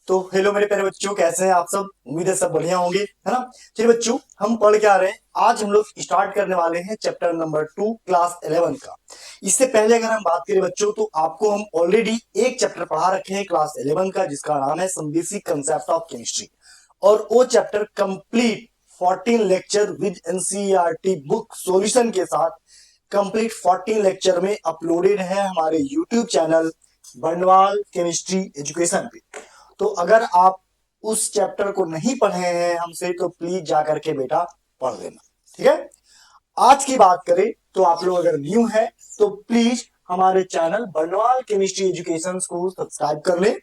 तो हेलो मेरे प्यारे बच्चों, कैसे हैं आप सब। उम्मीद है सब बढ़िया होंगे, है ना। चलिए बच्चों, हम पढ़ के आ रहे हैं। आज हम लोग स्टार्ट करने वाले हैं चैप्टर नंबर 2 क्लास 11 का। इससे पहले अगर हम बात करें बच्चों, तो आपको हम ऑलरेडी एक चैप्टर पढ़ा रखे हैं क्लास 11 का, जिसका नाम है some basic concept of chemistry. और वो chapter complete 14 lecture with NCERT book solution के साथ कंप्लीट 14 लेक्चर में अपलोडेड है हमारे YouTube channel Bandwal chemistry education पे। तो अगर आप उस चैप्टर को नहीं पढ़े हैं हमसे, तो प्लीज जा करके बेटा पढ़ लेना, ठीक है। आज की बात करें तो आप लोग अगर न्यू है तो प्लीज हमारे चैनल बंडवाल केमिस्ट्री एजुकेशन को सब्सक्राइब कर ले।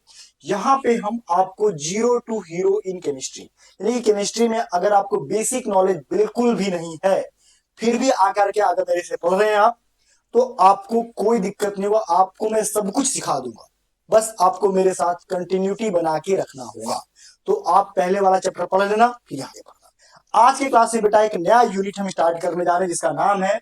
यहाँ पे हम आपको zero to hero in chemistry, यानी कि केमिस्ट्री में अगर आपको बेसिक नॉलेज बिल्कुल भी नहीं है, फिर भी आकर के अगर मेरे से पढ़ रहे हैं आप, तो आपको कोई दिक्कत नहीं होगा, आपको मैं सब कुछ सिखा दूंगा। बस आपको मेरे साथ कंटिन्यूटी बना के रखना होगा। तो आप पहले वाला चैप्टर पढ़ लेना, फिर आगे पढ़ना। आज की क्लास में बेटा एक नया यूनिट हम स्टार्ट करने जा रहे हैं, जिसका नाम है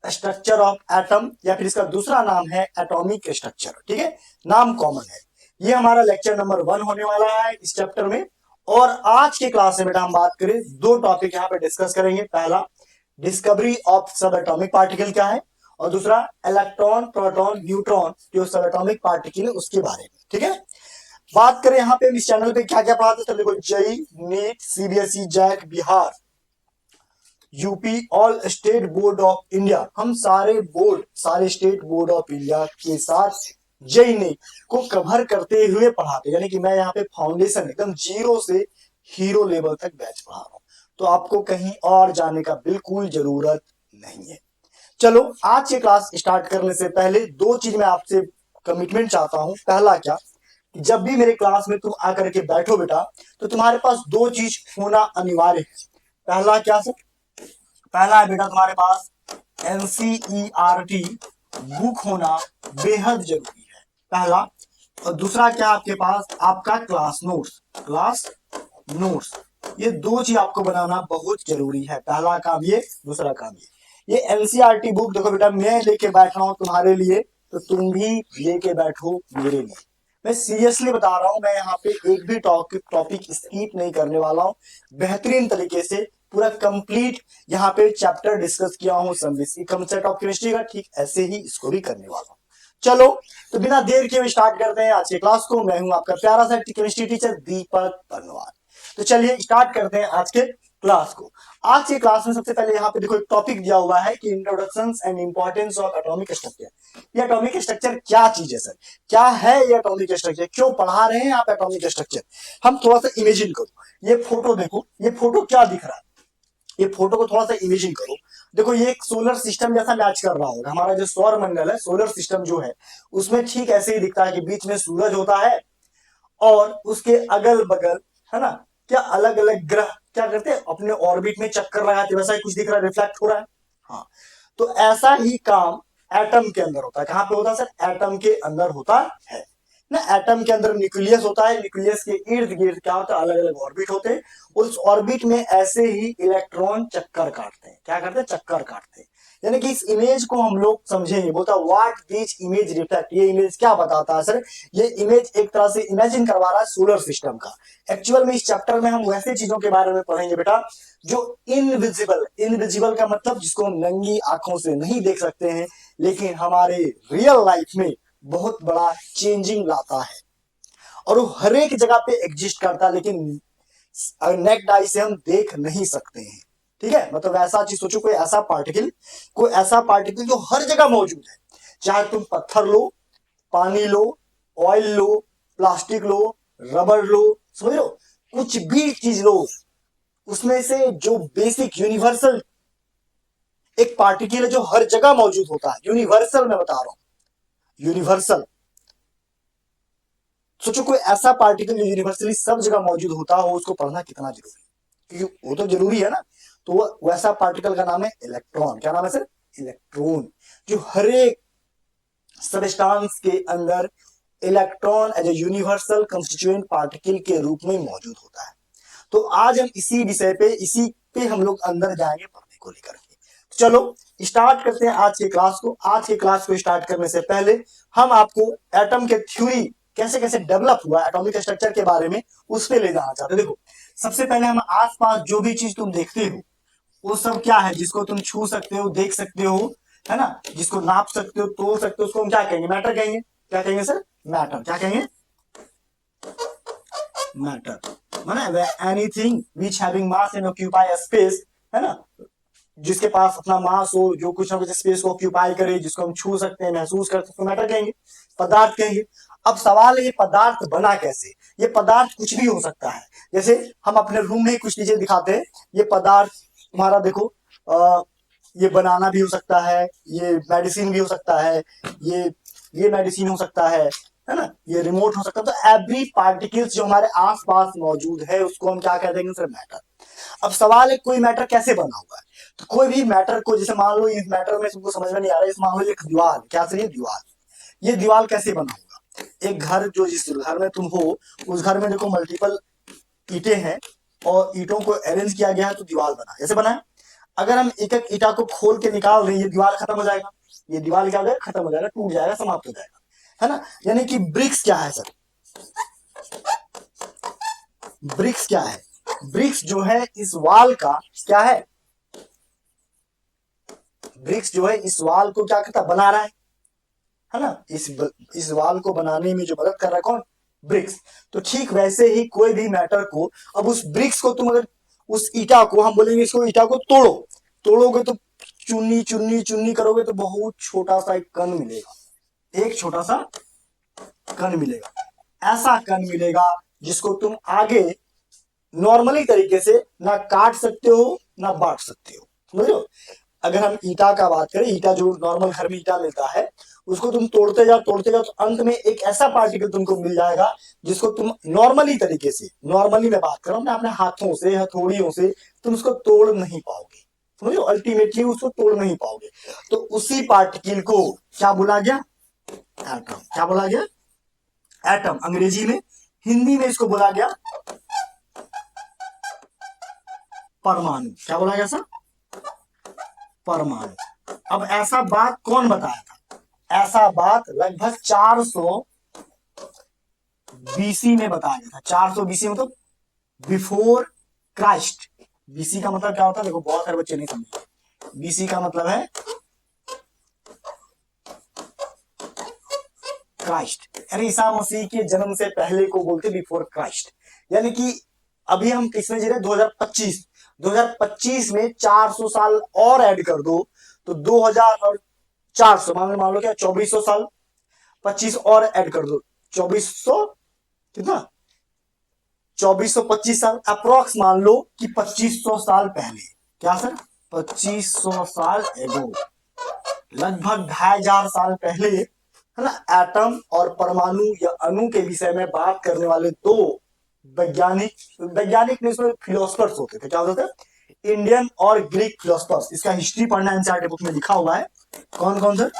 स्ट्रक्चर ऑफ एटम, या फिर इसका दूसरा नाम है एटॉमिक स्ट्रक्चर। ठीक है, नाम कॉमन है। ये हमारा लेक्चर नंबर 1 होने वाला है इस चैप्टर में। और आज के क्लास में बेटा हम बात करें, दो टॉपिक यहाँ पे डिस्कस करेंगे। पहला, डिस्कवरी ऑफ सब एटॉमिक पार्टिकल क्या है, और दूसरा इलेक्ट्रॉन प्रोटॉन न्यूट्रॉन जो सब एटॉमिक पार्टिकल है उसके बारे में। ठीक है, बात करें यहाँ पे इस चैनल पे क्या क्या पढ़ाते हैं, तो देखो JEE, NEET, CBSE, JAC, Bihar, UP, all state board of India, हम सारे बोर्ड, सारे स्टेट बोर्ड ऑफ इंडिया के साथ जेई नीट को कवर करते हुए पढ़ाते, यानी कि मैं यहाँ पे फाउंडेशन एकदम जीरो से हीरो लेवल तक बैच पढ़ा रहा हूँ। तो आपको कहीं और जाने का बिल्कुल जरूरत नहीं है। चलो, आज की क्लास स्टार्ट करने से पहले दो चीज मैं आपसे कमिटमेंट चाहता हूं। पहला क्या, जब भी मेरे क्लास में तुम आकर के बैठो बेटा, तो तुम्हारे पास दो चीज होना अनिवार्य है। पहला क्या सर, पहला है बेटा तुम्हारे पास एनसीईआरटी बुक होना बेहद जरूरी है, पहला। और दूसरा क्या, आपके पास आपका क्लास नोट्स, क्लास नोट्स, ये दो चीज आपको बनाना बहुत जरूरी है। पहला काम ये, दूसरा काम ये एनसीईआरटी बुक देखो बेटा, मैं लेके बैठ रहा हूं तुम्हारे लिए, तो तुम भी लेके बैठो मेरे लिए। मैं सीरियसली बता रहा हूं, मैं यहाँ पे एक भी टॉपिक स्किप नहीं करने वाला हूं। बेहतरीन तरीके से पूरा कंप्लीट यहाँ पे चैप्टर डिस्कस किया हूँ कंसेप्ट ऑफ केमिस्ट्री का, ठीक ऐसे ही इसको भी करने वाला हूँ। चलो, तो बिना देर के स्टार्ट करते हैं आज के क्लास को। मैं हूं आपका प्यारा सा केमिस्ट्री टीचर दीपक बर्नवाल। तो चलिए स्टार्ट करते हैं आज के क्लास को। आज के क्लास में सबसे पहले यहाँ पे देखो एक टॉपिक दिया हुआ है कि introduction and importance of atomic structure. ये एटॉमिक स्ट्रक्चर क्या चीज है सर, क्या है ये एटॉमिक स्ट्रक्चर, क्यों पढ़ा रहे हैं आप एटॉमिक स्ट्रक्चर। हम थोड़ा सा इमेजिन करो, ये फोटो देखो, ये फोटो क्या दिख रहा है, ये फोटो को थोड़ा सा इमेजिन करो। देखो, ये एक सोलर सिस्टम जैसा मैच कर रहा होगा। हमारा जो सौर मंडल है, सोलर सिस्टम जो है, उसमें ठीक ऐसे ही दिखता है कि बीच में सूरज होता है, और उसके अगल बगल, है ना, क्या अलग अलग ग्रह क्या करते हैं, अपने ऑर्बिट में चक्कर लगाते, वैसा ही कुछ दिख रहा है, रिफ्लेक्ट हो रहा है। हाँ, तो ऐसा ही काम एटम के अंदर होता है। कहां पे होता है सर, एटम के अंदर होता है ना। एटम के अंदर न्यूक्लियस होता है, न्यूक्लियस के इर्द गिर्द क्या होता है, अलग अलग ऑर्बिट होते हैं। उस ऑर्बिट में ऐसे ही इलेक्ट्रॉन चक्कर काटते हैं। क्या करते हैं, चक्कर काटते हैं। यानी कि इस इमेज को हम लोग समझेंगे, बोलता व्हाट दिस इमेज रिफ्लेक्ट, ये इमेज क्या बताता है सर, ये इमेज एक तरह से इमेजिन करवा रहा है सोलर सिस्टम का। एक्चुअल में इस चैप्टर में हम वैसे चीजों के बारे में पढ़ेंगे बेटा जो इनविजिबल, इनविजिबल का मतलब जिसको हम नंगी आंखों से नहीं देख सकते हैं, लेकिन हमारे रियल लाइफ में बहुत बड़ा चेंजिंग लाता है, और वो हर एक जगह पे एग्जिस्ट करता है, लेकिन नेक्ड आई से हम देख नहीं सकते हैं। ठीक है, मतलब ऐसा चीज सोचो, कोई ऐसा पार्टिकल, कोई ऐसा पार्टिकल जो हर जगह मौजूद है। चाहे तुम पत्थर लो, पानी लो, ऑयल लो, प्लास्टिक लो, रबर लो, समझ लो, कुछ भी चीज लो, उसमें से जो बेसिक यूनिवर्सल एक पार्टिकल है जो हर जगह मौजूद होता है, यूनिवर्सल मैं बता रहा हूं, यूनिवर्सल। सोचो कोई ऐसा पार्टिकल जो यूनिवर्सली सब जगह मौजूद होता हो, उसको पढ़ना कितना जरूरी है, क्योंकि वो तो जरूरी है ना। तो वो वैसा पार्टिकल का नाम है इलेक्ट्रॉन। क्या नाम है सर, इलेक्ट्रॉन, जो हर एक सबस्टांस के अंदर electron as a universal constituent particle के रूप में मौजूद होता है। तो आज हम इसी विषय पे, इसी पे हम लोग अंदर जाएंगे पढ़ने को लेकर के। चलो स्टार्ट करते हैं आज के क्लास को। आज के क्लास को स्टार्ट करने से पहले हम आपको एटम के थ्योरी कैसे कैसे डेवलप हुआ एटॉमिक स्ट्रक्चर के बारे में, उस पे ले जाना चाहते हैं। देखो सबसे पहले हम आसपास जो भी चीज तुम देखते हो वो सब क्या है, जिसको तुम छू सकते हो, देख सकते हो, है ना, जिसको नाप सकते हो, तोड़ सकते हो, उसको हम क्या कहेंगे, मैटर कहेंगे। क्या कहेंगे सर, मैटर। क्या कहेंगे, मैटर। माने anything which having mass and occupy space, है ना, जिसके पास अपना मास हो, जो कुछ ना कुछ स्पेस को ऑक्यूपाई करे, जिसको हम छू सकते हैं, महसूस कर सकते हैं, मैटर कहेंगे, पदार्थ कहेंगे। अब सवाल है ये पदार्थ बना कैसे। ये पदार्थ कुछ भी हो सकता है। जैसे हम अपने रूम में कुछ चीजें दिखाते हैं, ये पदार्थ तुम्हारा देखो, ये बनाना भी हो सकता है, ये मेडिसिन भी हो सकता है, ये मेडिसिन हो सकता है ना, ये रिमोट हो सकता है। तो एवरी पार्टिकल्स जो हमारे आसपास मौजूद है उसको हम क्या कह देंगे सर, मैटर। अब सवाल है कोई मैटर कैसे बना हुआ है। तो कोई भी मैटर को, जैसे मान लो इस मैटर में तुमको समझ में नहीं आ रहा है, इस मान लो एक दीवार, क्या सर, ये दीवार, ये दीवार कैसे बना होगा। एक घर, जो जिस घर में तुम हो उस घर में देखो मल्टीपल ईंटें हैं और ईंटों को अरेंज किया गया है तो दीवार बना। जैसे बना है, अगर हम एक एक ईंटा को खोल के निकाल दें ये दीवार खत्म हो जाएगा, ये दीवार क्या हो जाएगा, खत्म हो जाएगा, टूट जाएगा, समाप्त हो जाएगा, है ना। यानी कि ब्रिक्स क्या है सर, ब्रिक्स क्या है, ब्रिक्स जो है इस वाल का क्या है, ब्रिक्स जो है इस वाल को क्या करता, बना रहा है ना, इस वाल को बनाने में जो मदद कर रहा है कौन, ब्रिक्स। तो ठीक वैसे ही कोई भी मैटर को, अब उस ब्रिक्स को तुम अगर, उस ईटा को हम बोलेंगे इसको ईटा को तोड़ो, तोड़ोगे तो चुन्नी चुन्नी चुन्नी करोगे तो बहुत छोटा सा एक कण मिलेगा, एक छोटा सा कण मिलेगा। ऐसा कण मिलेगा जिसको तुम आगे नॉर्मली तरीके से ना काट सकते हो ना बांट सकते हो, समझ लो। अगर हम ईटा का बात करें, ईटा जो नॉर्मल घर में ईटा मिलता है, उसको तुम तोड़ते जाओ तो अंत में एक ऐसा पार्टिकल तुमको मिल जाएगा जिसको तुम नॉर्मली तरीके से, नॉर्मली मैं बात कर रहा हूं, अपने हाथों से, हथौड़ियों से तुम उसको तोड़ नहीं पाओगे, समझो, अल्टीमेटली उसको तोड़ नहीं पाओगे। तो उसी पार्टिकल को क्या बोला गया, एटम। क्या बोला गया, एटम अंग्रेजी में, हिंदी में इसको बोला गया परमाणु। क्या बोला गया सर, परमाणु। अब ऐसा बात कौन बताया था, ऐसा बात लगभग 400 बीसी में बताया गया था। 400 बीसी मतलब बिफोर क्राइस्ट। बीसी का मतलब क्या होता है, देखो बहुत सारे बच्चे नहीं समझे। बीसी का मतलब है क्राइस्ट, यानी ईसा मसीह के जन्म से पहले को बोलते बिफोर क्राइस्ट। यानी कि अभी हम किसमें जी रहे, 2025, 2025 में 400 साल और ऐड कर दो तो 2000 और 400 मान लो क्या 2400 साल, 25 और ऐड कर दो 2400, कितना 2425 साल अप्रोक्स, मान लो कि 2500 साल पहले, क्या सर 2500 साल एगो, लगभग 2500 साल पहले, है ना, एटम और परमाणु या अणु के विषय में बात करने वाले दो वैज्ञानिक ने, इसमें फिलोसफर्स होते थे, क्या होते थे, इंडियन और ग्रीक फिलोसफर्स। इसका हिस्ट्री पढ़ना एनसीईआरटी बुक में लिखा हुआ है, कौन कौन sir,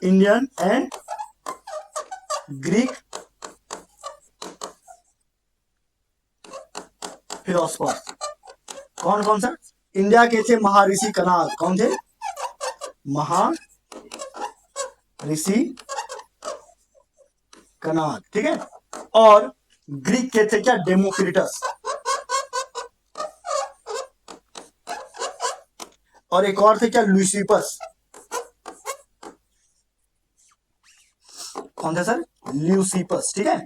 Indian and Greek philosophers. कौन कौन सर, इंडिया के थे महर्षि कनाद, कौन थे, महर्षि कनाद, ठीक है। और ग्रीक के थे क्या, डेमोक्रिटस, और एक और थे क्या, ल्यूसिपस। कौन थे सर, ल्यूसिपस, ठीक है।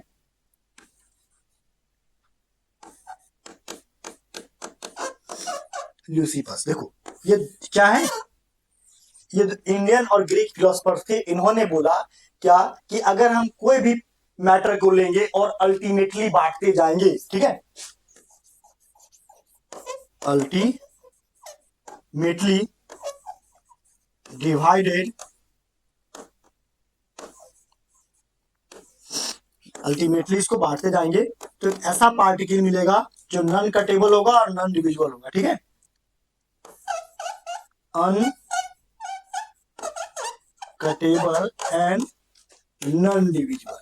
ल्यूसिपस, देखो ये क्या है, ये इंडियन और ग्रीक फिलोसफर्स थे। इन्होंने बोला क्या कि अगर हम कोई भी मैटर को लेंगे और अल्टीमेटली बांटते जाएंगे, ठीक है, अल्टीमेटली डिवाइडेड, अल्टीमेटली इसको बांटते जाएंगे तो एक ऐसा पार्टिकल मिलेगा जो नॉन कटेबल होगा और नॉन डिविजिबल होगा, ठीक है, अनकटेबल एंड नॉन डिविजिबल।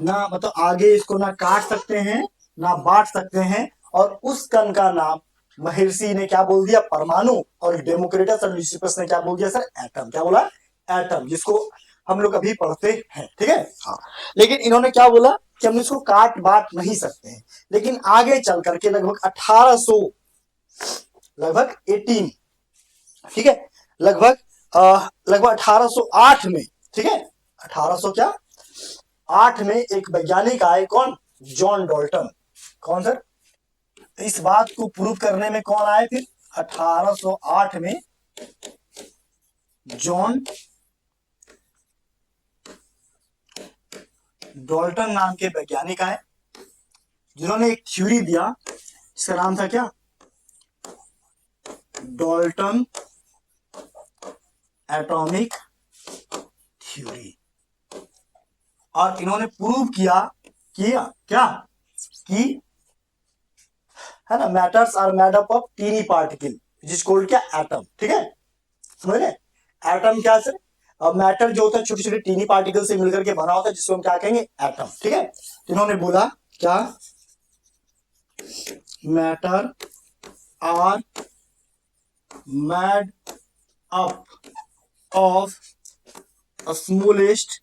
ना मतलब आगे इसको ना काट सकते हैं ना बांट सकते हैं, और उस कण का नाम महर्षि ने क्या बोल दिया, परमाणु, और डेमोक्रिटस और ल्यूसिफस ने क्या बोल दिया सर, एटम। क्या बोला, एटम, जिसको हम लोग अभी पढ़ते हैं, ठीक है। हाँ, लेकिन इन्होंने क्या बोला कि हम इसको काट बांट नहीं सकते हैं। लेकिन आगे चल करके लगभग 1800, लगभग 18, ठीक है, लगभग लगभग 1808 में, ठीक है, 1800 क्या 8 में एक वैज्ञानिक आए, कौन, जॉन डाल्टन। कौन सर, इस बात को प्रूव करने में कौन आए फिर, 1808 में जॉन डाल्टन नाम के वैज्ञानिक आए, जिन्होंने एक थ्योरी दिया, इसका नाम था क्या, डाल्टन एटॉमिक थ्योरी। और इन्होंने प्रूव किया क्या कि, है ना, matters are made up of tiny particle which is called क्या, एटम। ठीक है, समझ रहे, एटम क्या सर, मैटर जो होता है छोटे छोटे टीनी पार्टिकल से मिलकर के बना होता है, जिसको हम क्या कहेंगे, एटम। ठीक है, तो इन्होंने बोला क्या, matter are made up of smallest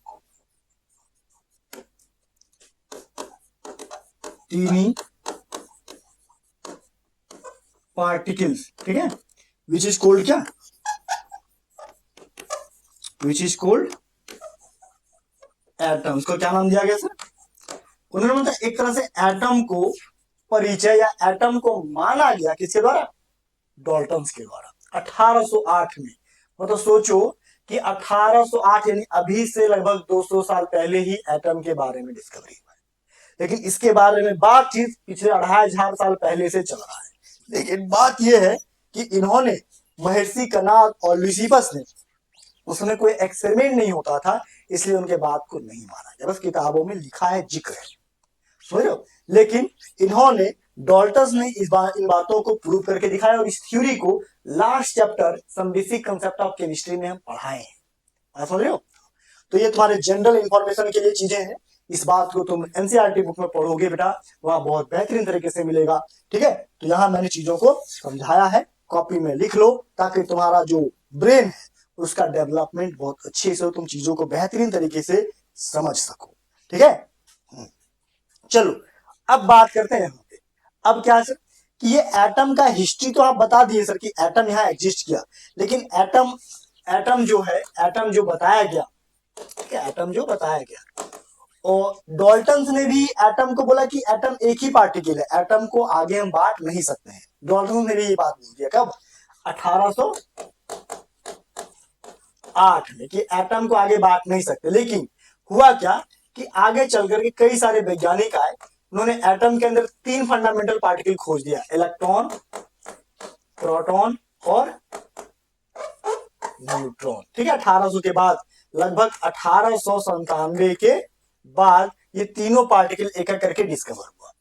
tiny particles, ठीक है, विच इज कॉल्ड क्या, विच इज कॉल्ड एटम्स। को क्या नाम दिया गया सर, उन्होंने मतलब एक तरह से एटम को परिचय या एटम को माना गया किसके द्वारा, डाल्टन्स के द्वारा 1808 में। मतलब सोचो कि 1808 यानी अभी से लगभग 200 साल पहले ही एटम के बारे में डिस्कवरी हुआ है, लेकिन इसके बारे में बातचीत पिछले 2500 साल पहले से चल रहा है। लेकिन बात यह है कि इन्होंने, महर्षि कनाद और ल्यूसिफस ने, उसमें कोई एक्सपेरिमेंट नहीं होता था, इसलिए उनके बात को नहीं माना गया, बस किताबों में लिखा है, जिक्र है, समझ रहे हो। लेकिन इन्होंने, डाल्टन ने इन बातों को प्रूव करके दिखाया, और इस थ्योरी को last chapter some basic concept of chemistry में हम पढ़ाए हैं, समझ रहे हो। तो ये तुम्हारे जनरल इंफॉर्मेशन के लिए चीजें हैं, इस बात को तुम एनसीईआरटी बुक में पढ़ोगे बेटा, वहां बहुत बेहतरीन तरीके से मिलेगा। ठीक है, तो यहां मैंने चीजों को समझाया है, कॉपी में लिख लो, ताकि तुम्हारा जो ब्रेन है उसका डेवलपमेंट बहुत अच्छे से हो, तुम चीजों को बेहतरीन तरीके से समझ सको। ठीक है, चलो अब बात करते हैं यहाँ पे। अब क्या सर कि ये एटम का हिस्ट्री तो आप बता दिए सर कि एटम यहाँ एग्जिस्ट किया, लेकिन एटम जो है, एटम जो बताया गया, ठीक है, एटम जो बताया गया, और डाल्टन ने भी एटम को बोला कि एटम एक ही पार्टिकल है, एटम को आगे हम बांट नहीं सकते हैं। डाल्टन ने भी ये बात बोल दिया, कब, 1808 में, कि एटम को आगे बांट नहीं सकते। लेकिन हुआ क्या कि आगे चल करके कई सारे वैज्ञानिक आए, उन्होंने एटम के अंदर 3 फंडामेंटल पार्टिकल खोज दिया, इलेक्ट्रॉन, प्रोटॉन और न्यूट्रॉन। ठीक है, 1800 के बाद, लगभग 1897 के बाद ये तीनों पार्टिकल एक एक करके डिस्कवर हुआ।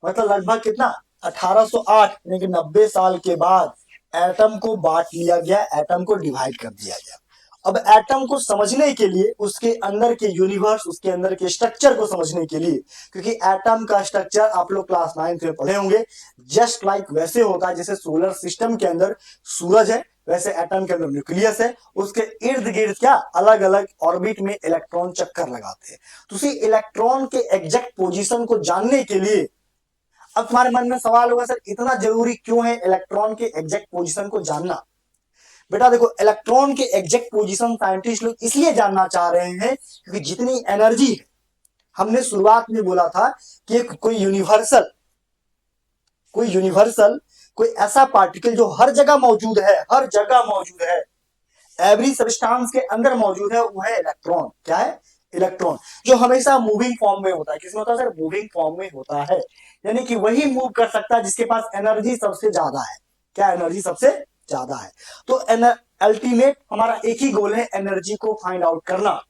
मतलब लगभग कितना, 1808 यानी कि 90 साल के बाद एटम को बांट लिया गया, एटम को डिवाइड कर दिया गया। अब एटम को समझने के लिए, उसके अंदर के यूनिवर्स, उसके अंदर के स्ट्रक्चर को समझने के लिए, क्योंकि एटम का स्ट्रक्चर आप लोग क्लास 9 में पढ़े होंगे, जस्ट लाइक वैसे होता है जैसे सोलर सिस्टम के अंदर सूरज है, वैसे एटम के अंदर न्यूक्लियस है, उसके इर्द गिर्द क्या, अलग अलग ऑर्बिट में इलेक्ट्रॉन चक्कर लगाते हैं। तो उसी इलेक्ट्रॉन के एग्जैक्ट पोजीशन को जानने के लिए, अब तुम्हारे मन में सवाल होगा सर इतना जरूरी क्यों है इलेक्ट्रॉन के एग्जैक्ट पोजीशन को जानना। बेटा देखो, इलेक्ट्रॉन के एग्जैक्ट पोजीशन साइंटिस्ट लोग इसलिए जानना चाह रहे हैं क्योंकि जितनी एनर्जी है, हमने शुरुआत में बोला था कि कोई यूनिवर्सल, कोई ऐसा पार्टिकल जो हर जगह मौजूद है, हर जगह मौजूद है, एवरी सब्सटेंस के अंदर मौजूद है, वो है इलेक्ट्रॉन। क्या है, इलेक्ट्रॉन, जो हमेशा मूविंग फॉर्म में होता है। किसमें होता है सर, मूविंग फॉर्म में होता है, यानी कि वही मूव कर सकता है जिसके पास एनर्जी सबसे ज्यादा है। क्या, एनर्जी सबसे ज्यादा है। तो अल्टीमेट हमारा एक ही गोल है, एनर्जी को फाइंड आउट करना।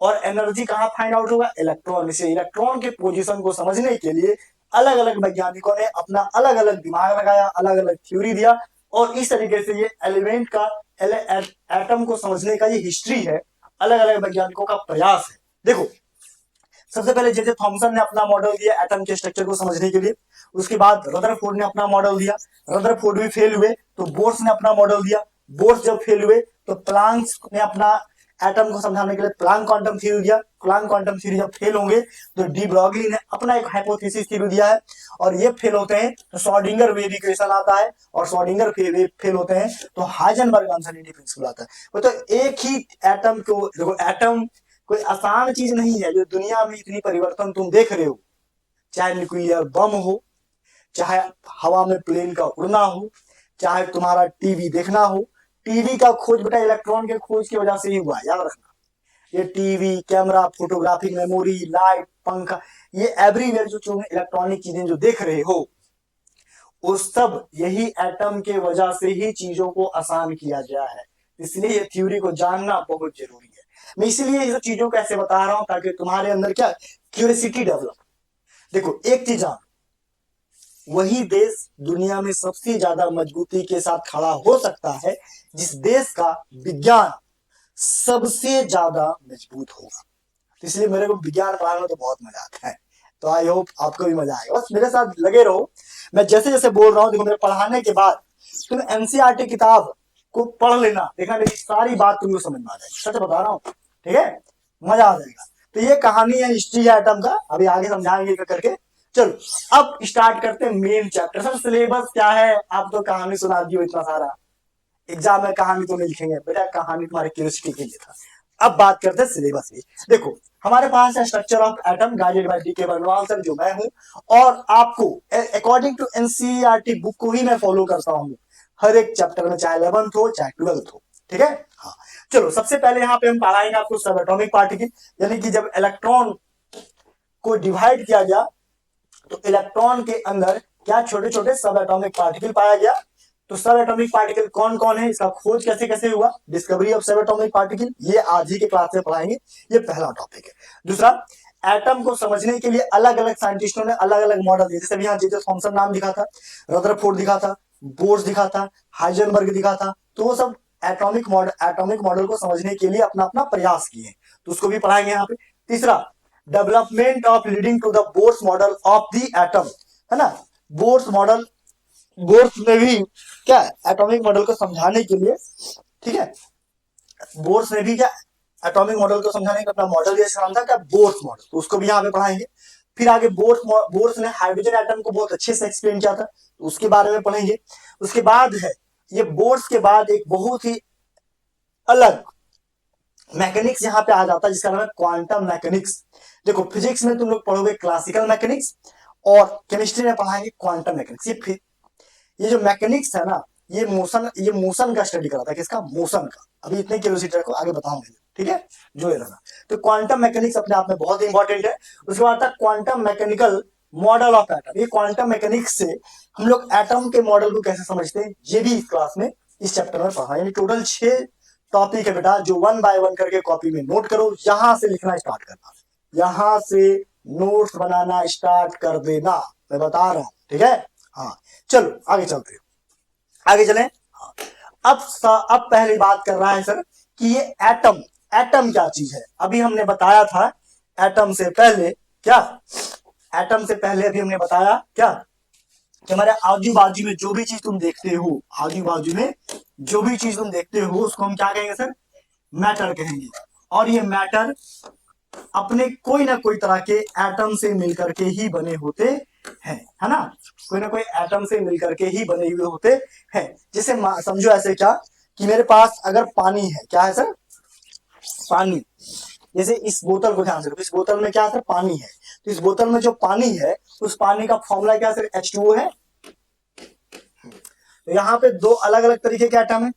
और एनर्जी कहां फाइंड आउट होगा, इलेक्ट्रॉन से। इलेक्ट्रॉन के पोजीशन को समझने के लिए अलग अलग वैज्ञानिकों ने अपना अलग अलग दिमाग लगाया, अलग अलग थ्योरी दिया, और इस तरीके से ये एलिमेंट का, एटम को समझने का ये हिस्ट्री है, अलग अलग वैज्ञानिकों का प्रयास है। देखो सबसे पहले जे थॉमसन ने अपना मॉडल दिया एटम के स्ट्रक्चर को समझने के लिए, उसके बाद रदरफोर्ड ने अपना मॉडल दिया, रदरफोर्ड भी फेल हुए, तो बोर्स ने अपना मॉडल दिया, बोर्स जब फेल हुए तो प्लांक ने अपना एटम को समझाने के लिए प्लांक क्वांटम थ्योरी दिया, प्लांक क्वांटम थ्योरी जब फेल होंगे तो डी ब्रॉगली ने अपना एक हाइपोथेसिस थ्योरी दिया है, और ये फेल होते हैं तो श्रोडिंगर वेव इक्वेशन आता है, और श्रोडिंगर वेव फेल होते हैं तो हाइजेनबर्ग अनसर्टेनिटी प्रिंसिपल आता है। तो एक ही एटम को देखो, एटम कोई आसान चीज नहीं है, जो दुनिया में इतनी परिवर्तन तुम देख रहे हो, चाहे न्यूक्लियर बम हो, चाहे हवा में प्लेन का उड़ना हो, चाहे तुम्हारा टीवी देखना हो, टीवी का खोज बेटा इलेक्ट्रॉन के खोज की वजह से ही हुआ, याद रखना। ये TV, camera, photographic memory, light, पंखा, ये एवरीवेयर जो तुम इलेक्ट्रॉनिक चीजें जो देख रहे हो, उस सब यही एटम के वजह से ही चीजों को आसान किया गया है। इसलिए ये थ्योरी को जानना बहुत जरूरी है। मैं इसीलिए ये सब चीजों को ऐसे बता रहा हूं ताकि तुम्हारे अंदर क्या क्यूरियोसिटी डेवलप। देखो एक चीज जान, वही देश दुनिया में सबसे ज्यादा मजबूती के साथ खड़ा हो सकता है जिस देश का विज्ञान सबसे ज्यादा मजबूत होगा। इसलिए मेरे को विज्ञान पढ़ाने में तो बहुत मजा आता है, तो आई होप आपको भी मजा आएगा। बस मेरे साथ लगे रहो, मैं जैसे जैसे बोल रहा हूँ, देखो मेरे पढ़ाने के बाद तुम एनसीईआरटी किताब को पढ़ लेना, देखना मेरी सारी बात तुमको समझ में आ जाएगी, सच बता रहा हूँ, ठीक है, मजा आ जाएगा। तो ये कहानी है हिस्ट्री है एटम का, अभी आगे समझाएंगे करके। चलो अब स्टार्ट करते हैं मेन चैप्टर। सर सिलेबस क्या है, आप तो कहानी सुना दी हो इतना सारा, एग्जाम में कहानी तो नहीं लिखेंगे बेटा, कहानी तुम्हारे क्यूरियोसिटी के लिए था। अब बात करते हैं सिलेबस की। देखो हमारे पास है structure of atom guided by DK. Barnwal sir, जो मैं हूं, और आपको अकॉर्डिंग टू एनसीईआरटी बुक को ही मैं फॉलो करता हूं हर एक चैप्टर में, चाहे 11th हो चाहे 12th हो, ठीक है। हाँ चलो, सबसे पहले यहाँ पे हम पढ़ाएंगे आपको सब एटॉमिक पार्टिकल, यानी कि जब इलेक्ट्रॉन को डिवाइड किया गया तो इलेक्ट्रॉन के अंदर क्या छोटे छोटे सब एटॉमिक पार्टिकल पाया गया। तो सब एटॉमिक पार्टिकल कौन कौन है, इसका खोज कैसे कैसे हुआ, डिस्कवरी ऑफ सब एटॉमिक पार्टिकल, ये आज ही के क्लास में पढ़ाएंगे, ये पहला टॉपिक है। दूसरा, एटम को समझने के लिए अलग अलग साइंटिस्टों ने अलग अलग मॉडल दिए, जैसे यहाँ जे थॉमसन नाम दिखा था, रदरफोर्ड दिखा था, बोर्स दिखा था, हाइजेनबर्ग दिखा था, तो वो सब एटॉमिक मॉडल को समझने के लिए अपना अपना प्रयास किए, तो उसको भी पढ़ाएंगे यहाँ पे। तीसरा, development of leading to the Bohr's model of the atom, है ना, बोर्स मॉडल, बोर्स में भी क्या एटॉमिक मॉडल को समझाने के लिए, ठीक है, बोर्स में भी क्या एटॉमिक मॉडल को समझाने का अपना मॉडल दिया, नाम था क्या बोर्स मॉडल, तो उसको भी यहाँ पे पढ़ाएंगे। फिर आगे बोर्स ने हाइड्रोजन एटम को बहुत अच्छे से एक्सप्लेन किया था, तो उसके बारे में पढ़ेंगे। उसके बाद है ये बोर्स के बाद एक बहुत ही अलग मैकेनिक्स यहाँ पे आ जाता है जिसका नाम है क्वांटम मैकेनिक्स। देखो फिजिक्स में तुम लोग पढ़ोगे क्लासिकल मैकेनिक्स, और केमिस्ट्री में पढ़ाएंगे क्वांटम मैकेनिक्स। ये जो मैकेनिक्स है ना, ये मोशन का स्टडी कराता है, किसका, मोशन का। अभी इतने क्यूरियोसिटी रखो, आगे बताऊंगा, ठीक है, जो ये रहना। तो क्वांटम मैकेनिक्स अपने आप में बहुत इंपॉर्टेंट है। उसके बाद आता है quantum mechanical model of atom. ये क्वांटम मैकेनिक्स से हम लोग एटम के मॉडल को कैसे समझते हैं, ये भी इस क्लास में इस चैप्टर में पढ़ा। यानी टोटल 6 टॉपिक है बेटा, जो 1 बाय 1 करके कॉपी में नोट करो, यहां से लिखना स्टार्ट करना, यहां से नोट्स बनाना स्टार्ट कर देना, मैं बता रहा हूं, ठीक है। हाँ चलो आगे चलते हैं, आगे चलें। अब पहली बात कर रहा है सर कि ये एटम क्या चीज है। अभी हमने बताया था एटम से पहले क्या, एटम से पहले अभी हमने बताया क्या कि हमारे आजू बाजू में जो भी चीज तुम देखते हो, आजू बाजू में जो भी चीज तुम देखते हो उसको हम क्या कहेंगे सर, मैटर कहेंगे। और ये मैटर अपने कोई ना कोई तरह के एटम से मिलकर के ही बने होते हैं, है ना, कोई ना कोई एटम से मिलकर के ही बने हुए होते हैं। जैसे समझो ऐसे क्या कि मेरे पास अगर पानी है, क्या है सर, पानी, जैसे इस बोतल को ध्यान से रखो, इस बोतल में क्या है सर, पानी है। तो इस बोतल में जो पानी है उस पानी का फॉर्मूला क्या सर, H2O है। तो यहाँ पे 2 अलग अलग तरीके के एटम है,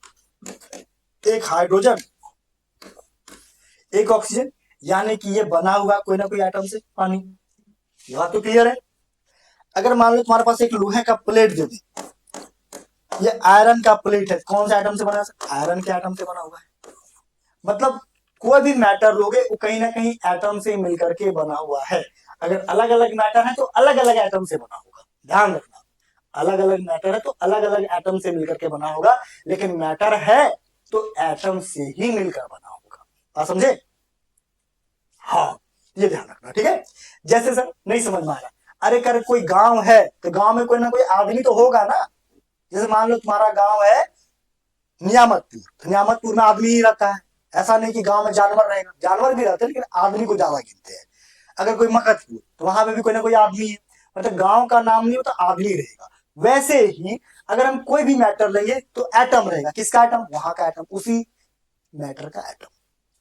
एक हाइड्रोजन एक ऑक्सीजन, यानी कि ये बना हुआ कोई ना कोई एटम से पानी, ये बात तो क्लियर है। अगर मान लो तुम्हारे पास एक लोहे का प्लेट दे दे, ये आयरन का प्लेट है, कौन सा एटम से बना है, आयरन के एटम से बना हुआ है। मतलब कोई भी मैटर लोगे वो कहीं ना कहीं एटम से मिलकर के बना हुआ है। अगर अलग अलग मैटर है तो अलग अलग एटम से बना होगा, ध्यान रखना, अलग अलग मैटर है तो अलग अलग एटम से मिलकर के बना होगा, लेकिन मैटर है तो एटम से ही मिलकर बना होगा, समझे। हाँ ये ध्यान रखना, ठीक है। जैसे सर नहीं समझ में आ रहा, अरे कर कोई गांव है तो गांव में कोई ना कोई आदमी तो होगा ना। जैसे मान लो तुम्हारा गांव है नियामतपुर, तो नियामतपुर में आदमी ही रहता है। ऐसा नहीं कि गांव में जानवर रहेगा, जानवर भी रहते हैं लेकिन आदमी को ज्यादा गिनते हैं। अगर कोई मकतपुर तो वहां पे भी कोई ना कोई आदमी है, मतलब गांव का नाम नहीं होता, आदमी रहेगा। वैसे ही अगर हम कोई भी मैटर लेंगे तो एटम रहेगा। किसका एटम? वहां का एटम, उसी मैटर का एटम,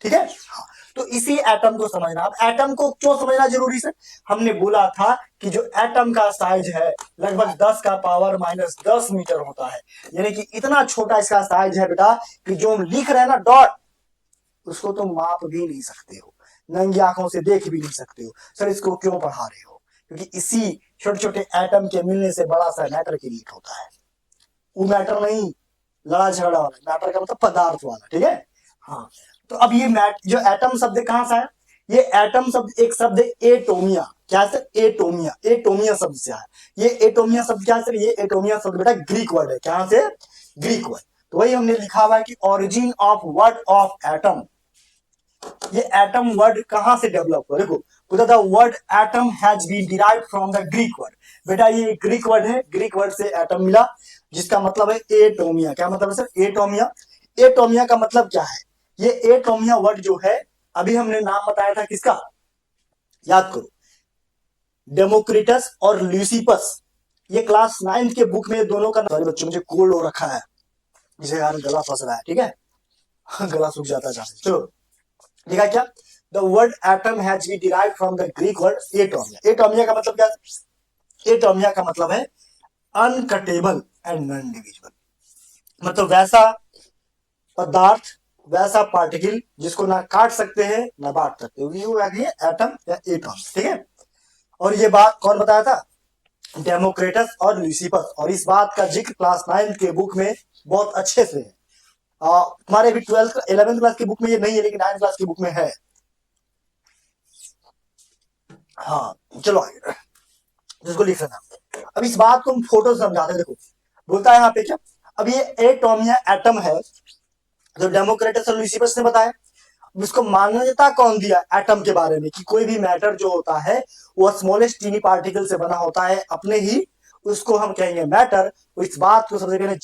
ठीक है। हाँ, तो इसी एटम को समझना। अब एटम को क्यों समझना जरूरी सर? हमने बोला था कि जो एटम का साइज है लगभग 10 का पावर -10 मीटर होता है, यानी कि इतना छोटा इसका साइज है बेटा कि जो हम लिख रहे हैं ना डॉट, उसको तुम माप भी नहीं सकते हो, नंगी आंखों से देख भी नहीं सकते हो। सर इसको क्यों पढ़ा रहे हो? क्योंकि इसी छोटे छोटे एटम के मिलने से बड़ा सा मैटर क्रिएट होता है। वो मैटर नहीं लड़ा झगड़ा वाला, मैटर का मतलब पदार्थ वाला, ठीक है। हाँ, तो अब ये जो एटम शब्द कहां से आया? ये एटम शब्द एक शब्द एटोमिया। क्या है सर? एटोमिया, एटोमिया शब्द से आया। ये एटोमिया शब्द क्या है सर? ये एटोमिया शब्द बेटा ग्रीक वर्ड है। कहां से? Greek word. तो वही हमने लिखा हुआ है कि origin of word of atom. ये एटम वर्ड कहां से डेवलप हुआ? देखो, the word atom has been derived from the Greek word. बेटा ये ग्रीक वर्ड है, ग्रीक वर्ड से एटम मिला, जिसका मतलब है एटोमिया। क्या मतलब है सर? एटोमिया। एटोमिया का मतलब क्या है? ये एटोमिया वर्ड जो है, अभी हमने नाम बताया था किसका, याद करो, डेमोक्रिटस और ल्यूसिपस। ये क्लास 9 के बुक में दोनों का। सारे बच्चों, मुझे कोल्ड हो रखा है, जिसे यार गला फंस रहा है, ठीक है। गला सूख जाता है। चलो, देखा क्या? The word atom has been derived from the Greek word atomia. Atomia का मतलब क्या है? एटोमिया का मतलब है अनकटेबल एंड नॉन डिविजिबल। मतलब वैसा पदार्थ, वैसा पार्टिकल जिसको ना काट सकते हैं ना बांट सकते हो, वो एटम या एटॉम, ठीक है। और ये बात कौन बताया था? डेमोक्रेटस और ल्यूसिपस। और इस बात का जिक्र क्लास 9 के बुक में बहुत अच्छे से है। तुम्हारे भी 12th 11th क्लास की बुक में ये नहीं है, लेकिन 9th क्लास की बुक में है। हाँ, चलो आगे, जिसको लिख लेना। अब इस बात को हम फोटो समझाते हैं। देखो, बोलता है यहाँ पे क्या, अब ये एटोमिया एटम है, जो डेमोक्रेटस और ल्यूसिपस ने बताया। इसको मान्यता कौन दिया एटम के बारे में? कि कोई भी मैटर जो होता है वो स्मॉलेस्ट टीनी पार्टिकल से बना होता है अपने ही, उसको हम कहेंगे मैटर। तो इस बात को सबसे पहले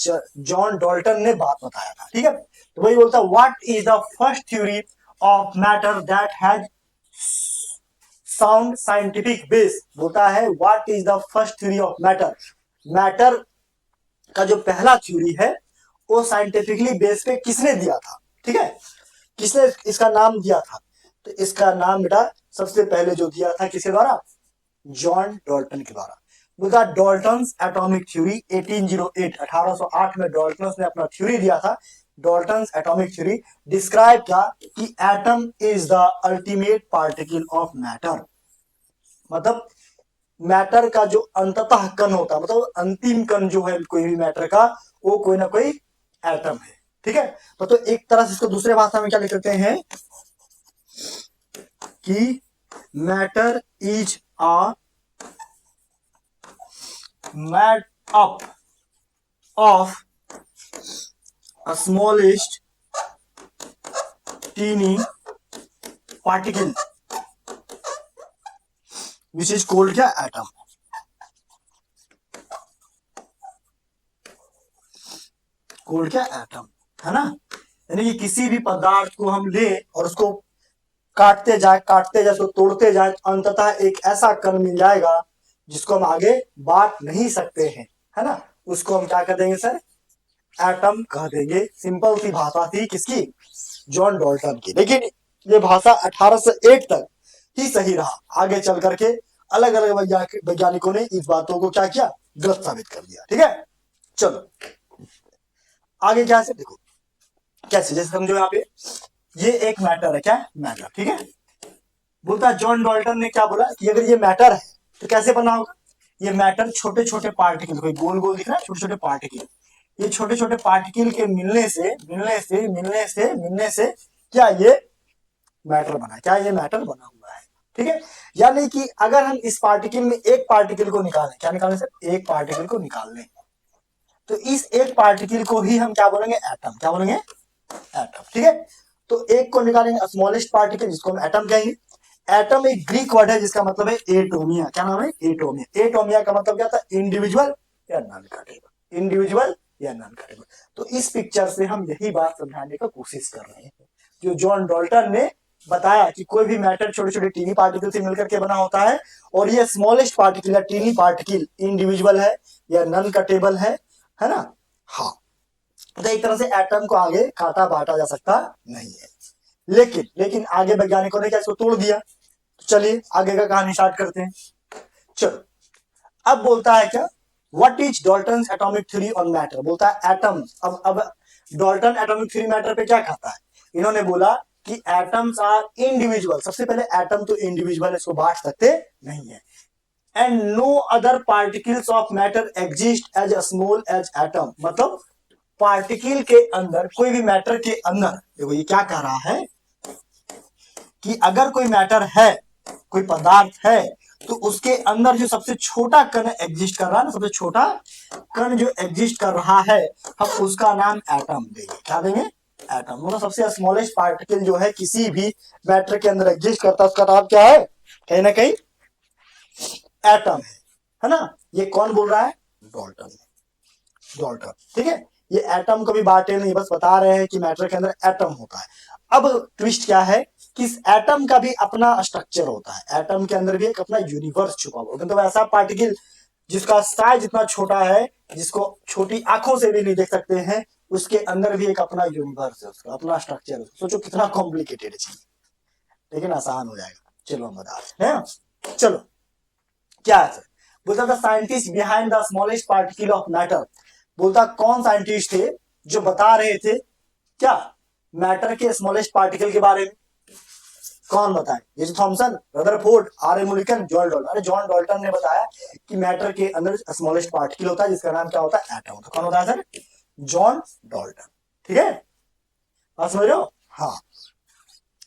जॉन डाल्टन ने बात बताया था, ठीक है। तो वही बोलता है, what is the first theory of matter that has sound scientific base. बोलता है what is the first theory of matter. Matter का जो पहला थ्योरी है वो साइंटिफिकली बेस पे किसने दिया था, ठीक है, किसने इसका नाम दिया था? तो इसका नाम बेटा सबसे पहले जो दिया था किसके द्वारा? जॉन डाल्टन के द्वारा। बोलता डाल्टन्स एटॉमिक थ्योरी 1808, 1808 में डाल्टन ने अपना थ्योरी दिया था। डाल्टन्स एटॉमिक थ्योरी डिस्क्राइब किया कि atom is the ultimate particle of matter. मतलब मैटर का जो अंततः कण होता है, मतलब अंतिम कण जो है कोई भी मैटर का, वो कोई ना कोई एटम है, ठीक है। तो एक तरह से इसको दूसरे भाषा में क्या लिख सकते हैं कि matter is a made up of a smallest teeny particle which is called क्या? एटम। कोल्ड क्या? एटम, है ना। यानी कि किसी भी पदार्थ को हम ले और उसको काटते जाए उसको तोड़ते जाए, अंततः एक ऐसा कण मिल जाएगा जिसको हम आगे बांट नहीं सकते हैं, है ना। उसको हम क्या कर देंगे सर? एटम कह देंगे। सिंपल सी भाषा थी किसकी? जॉन डाल्टन की। लेकिन ये भाषा 1801 तक ही सही रहा। आगे चल करके अलग अलग वैज्ञानिकों ने इस बातों को क्या किया? गलत साबित कर दिया, ठीक है। चलो आगे क्या से देखो, कैसे, जैसे समझो यहाँ पे ये एक मैटर है। क्या? मैटर, ठीक है। बोलता है जॉन डाल्टन ने क्या बोला कि अगर ये मैटर है तो कैसे बना होगा? ये मैटर छोटे छोटे पार्टिकल, कोई गोल गोल दिख रहा है, छोटे छोटे पार्टिकल, ये छोटे छोटे पार्टिकल के मिलने से क्या ये मैटर बना? क्या ये मैटर बना हुआ है, ठीक है। यानी कि अगर हम इस पार्टिकल में एक पार्टिकल को निकालें, क्या निकालें सर? एक पार्टिकल को निकाल लें, तो इस एक पार्टिकल को ही हम क्या बोलेंगे? एटम। क्या बोलेंगे? एटम, ठीक है। तो एक को निकालेंगे स्मॉलेस्ट पार्टिकल, जिसको हम एटम कहेंगे। एटम एक ग्रीक वर्ड है जिसका मतलब है एटोमिया। क्या नाम है? एटोमिया। एटोमिया का मतलब क्या था? इंडिविजुअल या नॉन कटेबल। इंडिविजुअल या नॉन कटेबल। तो इस पिक्चर से हम यही बात समझाने का कोशिश कर रहे हैं जो जॉन डाल्टन ने बताया कि कोई भी मैटर छोटे छोटे टीनी पार्टिकल से मिलकर के बना होता है और ये स्मॉलेस्ट पार्टिकल या टीनी पार्टिकल इंडिविजुअल है या नॉन कटेबल है ना? हाँ, तो एक तरह से एटम को आगे काटा बांटा जा सकता नहीं है। लेकिन लेकिन आगे वैज्ञानिकों ने क्या इसको तोड़ दिया। तो चलिए आगे का कहानी स्टार्ट करते हैं। चलो, अब बोलता है क्या? What is Dalton atomic theory on matter. बोलता है एटम। अब डाल्टन एटॉमिक थ्योरी मैटर पे क्या कहता है? इन्होंने बोला कि एटम्स आर इंडिविजुअल। सबसे पहले एटम तो इंडिविजुअल, इसको बांट सकते नहीं है। And no other particles of matter exist as small as atom. मतलब पार्टिकल के अंदर, कोई भी मैटर के अंदर, देखो ये क्या कह रहा है कि अगर कोई मैटर है, कोई पदार्थ है, तो उसके अंदर जो सबसे छोटा कण एग्जिस्ट कर रहा है ना, सबसे छोटा कण जो एग्जिस्ट कर रहा है, हम उसका नाम एटम देंगे। क्या देंगे? एटम। मतलब सबसे स्मॉलेस्ट पार्टिकल जो है किसी भी मैटर के अंदर एग्जिस्ट करता है, उसका नाम क्या है? कहीं ना कहीं एटम है ना? ये कौन बोल रहा है? डाल्टन। डाल्टन, ठीक है। ये एटम को भी बांटे नहीं, बस बता रहे हैं कि मैटर के अंदर एटम होता है। अब ट्विस्ट क्या है कि इस एटम का भी अपना स्ट्रक्चर होता है। एटम के अंदर भी एक अपना यूनिवर्स छुपा हुआ है। मतलब ऐसा पार्टिकल जिसका साइज इतना छोटा है, जिसको छोटी आंखों से भी नहीं देख सकते हैं, उसके अंदर भी एक अपना यूनिवर्स है, उसका अपना स्ट्रक्चर है। सोचो कितना कॉम्प्लिकेटेड चीज, लेकिन आसान हो जाएगा। चलो हम बता रहे हैं। चलो, क्या है? बोलता था scientist behind the smallest particle of matter. बोलता कौन साइंटिस्ट थे जो बता रहे थे क्या मैटर के स्मॉलेस्ट पार्टिकल के बारे में? कौन बताए? ये जो Thomson, Rutherford, or Millikan, John Dalton. अरे जॉन डाल्टन ने बताया कि मैटर के अंदर स्मॉलेस्ट पार्टिकल होता है जिसका नाम क्या होता है? एटम होता है। कौन होता है सर? John Dalton. ठीक है, बात समझ रहे हो? हाँ,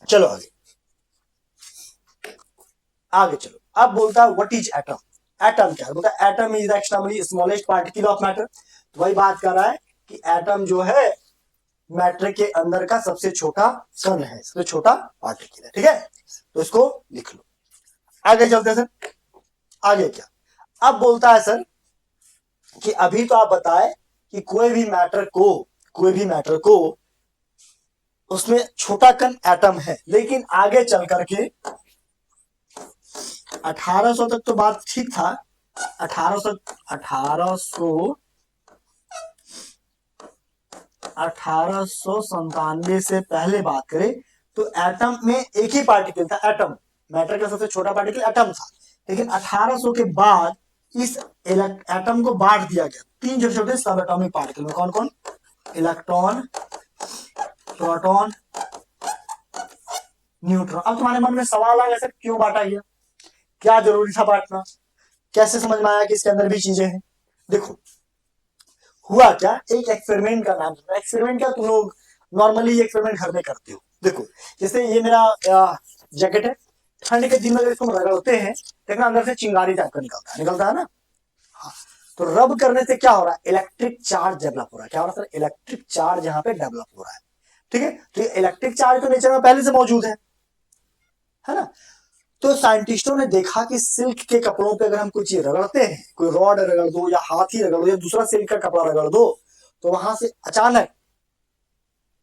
चलो आगे आगे चलो। अब बोलता है व्हाट इज एटम। एटम क्या है? बोलता है atom is the extremely smallest particle of matter. तो वही बात कर रहा है कि एटम जो है मैटर के अंदर का सबसे छोटा कण है, सबसे छोटा पार्टिकल है। ठीक है, तो इसको लिख लो। आगे चलते हैं सर। आगे क्या? अब बोलता है सर कि अभी तो आप बताए कि कोई भी मैटर को उसमें छोटा कण एटम है, लेकिन आगे चल करके 1800 तक तो बात ठीक था। 1897 से पहले बात करें तो एटम में एक ही पार्टिकल था, एटम। मैटर का सबसे छोटा पार्टिकल एटम था। लेकिन 1800 के बाद इस एटम को बांट दिया गया तीन छोटे छोटे सब एटॉमिक पार्टिकल में। कौन कौन? Electron, proton, neutron. अब तुम्हारे मन में सवाल आ गया सर क्यों बांटा गया, क्या जरूरी था बांटना, कैसे समझ में आया कि इसके अंदर भी चीजें हैं? देखो हुआ क्या, एक एक्सपेरिमेंट का नाम सुना। एक्सपेरिमेंट क्या, तुम लोग नॉर्मली एक्सपेरिमेंट घर में करते हो। देखो जैसे ये मेरा जैकेट है, ठंड के दिन में इसको रगड़ते हैं, देखना अंदर से चिंगारी टाइप का निकलता है ना? हाँ, तो रब करने से क्या हो रहा है? इलेक्ट्रिक चार्ज डेवलप हो रहा है। क्या हो रहा है सर? इलेक्ट्रिक चार्ज यहाँ पे डेवलप हो रहा है। ठीक है, तो ये इलेक्ट्रिक चार्ज तो नेचर में पहले से मौजूद है ना? तो साइंटिस्टों ने देखा कि सिल्क के कपड़ों पे अगर हम कोई चीज रगड़ते हैं, कोई रॉड रगड़ दो या हाथी रगड़ दो या दूसरा सिल्क का कपड़ा रगड़ दो, तो वहां से अचानक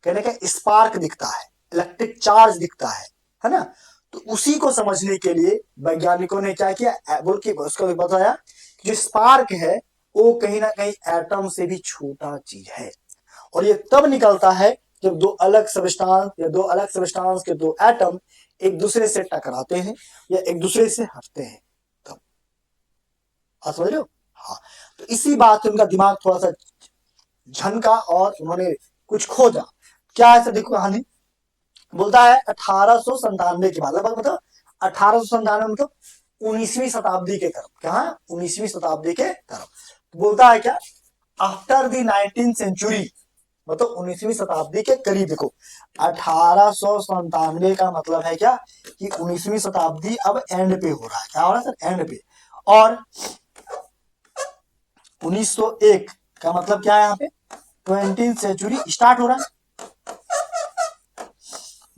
कहने का स्पार्क दिखता है, इलेक्ट्रिक चार्ज दिखता है ना? तो उसी को समझने के लिए वैज्ञानिकों ने क्या किया, बोल के उसको बताया कि जो स्पार्क है वो कहीं ना कहीं एटम से भी छोटा चीज है। और ये तब निकलता है जब दो अलग सब्सटेंस या दो अलग सब्सटेंस के दो एटम एक दूसरे से टकराते हैं या एक दूसरे से हटते हैं, तब। आप समझ रहे हो? हाँ, तो इसी बात से उनका दिमाग थोड़ा सा झनका और उन्होंने कुछ खोजा। क्या है सर? देखो कहानी बोलता है 1897 के बाद, लगभग मतलब 1897 मतलब 19वीं शताब्दी के तरफ। क्या? 19वीं शताब्दी के तरफ। तो बोलता है क्या, आफ्टर द 19th सेंचुरी, मतलब 19वीं शताब्दी के करीब। देखो 1897 का मतलब है क्या कि 19वीं शताब्दी अब एंड पे हो रहा है। क्या हो रहा है सर? एंड पे। और 1901 का मतलब क्या है? यहाँ पे 20th सेंचुरी स्टार्ट हो रहा है।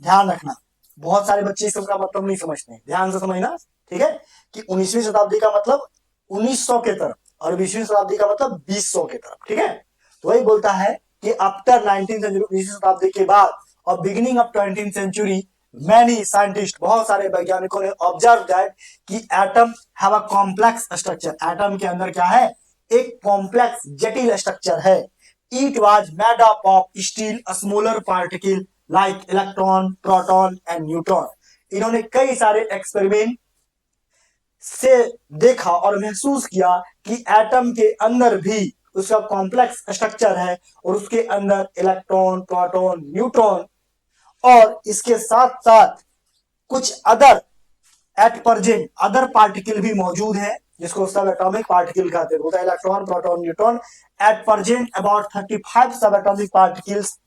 ध्यान रखना बहुत सारे बच्चे इसका मतलब नहीं समझते, ध्यान से समझना, ठीक है, कि 19वीं शताब्दी का मतलब 1900 के तरफ और 20वीं शताब्दी का मतलब 2000 के तरफ, ठीक है। तो वही बोलता है कि आफ्टर 19th सेंचुरी, 19वीं शताब्दी के बाद और beginning of 20th century, many scientist, बहुत सारे वैज्ञानिकों ने ऑब्जर्व दैट कि atom have a complex structure, atom के अंदर क्या है, एक कॉम्प्लेक्स जटिल स्ट्रक्चर है। It was made up of still smaller particle like electron, proton and neutron. इन्होंने कई सारे एक्सपेरिमेंट से देखा और महसूस किया कि एटम के अंदर भी उसका कॉम्प्लेक्स स्ट्रक्चर है और उसके अंदर इलेक्ट्रॉन, प्रोटॉन, न्यूट्रॉन और इसके साथ साथ कुछ other at present other particle भी मौजूद है, जिसको सब एटॉमिक पार्टिकल कहते हैं, होता है electron, proton, neutron. At present about 35 सब एटॉमिक पार्टिकल्स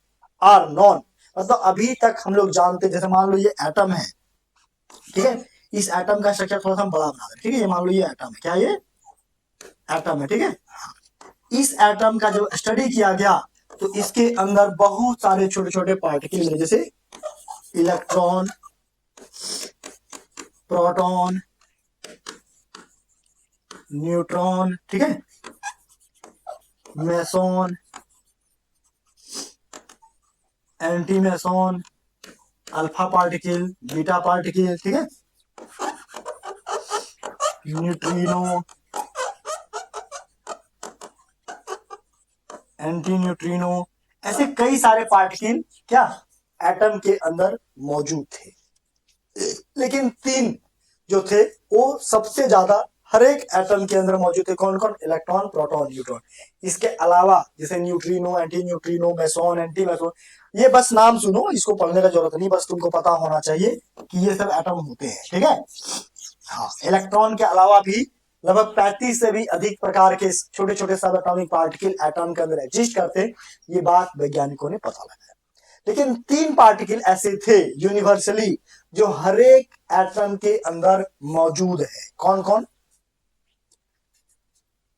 आर नॉन, मतलब अभी तक हम लोग जानते, जैसे मान लो ये एटम है, ठीक है, इस एटम का स्ट्रक्चर थोड़ा सा बड़ा बना दें, ठीक है, ये मान लो ये एटम है, क्या ये एटम है, ठीक है। इस एटम का जब स्टडी किया गया तो इसके अंदर बहुत सारे छोटे छोटे पार्टिकल है, जैसे इलेक्ट्रॉन, प्रोटॉन, न्यूट्रॉन, ठीक है, meson, anti meson, alpha particle, beta particle, ठीक है, न्यूट्रिनो, एंटी न्यूट्रिनो, ऐसे कई सारे पार्टिकल क्या एटम के अंदर मौजूद थे। लेकिन तीन जो थे वो सबसे ज्यादा हर एक एटम के अंदर मौजूद थे, कौन कौन, इलेक्ट्रॉन, प्रोटॉन, न्यूट्रॉन। इसके अलावा जैसे neutrino, anti neutrino, meson, anti meson, ये बस नाम सुनो, इसको पढ़ने का जरूरत नहीं, बस तुमको पता होना चाहिए कि ये सब एटम होते हैं, ठीक है। हाँ, इलेक्ट्रॉन के अलावा भी लगभग 35 से भी अधिक प्रकार के छोटे छोटे सब एटॉमिक पार्टिकल एटम के अंदर एग्जिस्ट करते, ये बात वैज्ञानिकों ने पता लगाया। लेकिन तीन पार्टिकल ऐसे थे यूनिवर्सली जो हर एक एटम के अंदर मौजूद है, कौन कौन,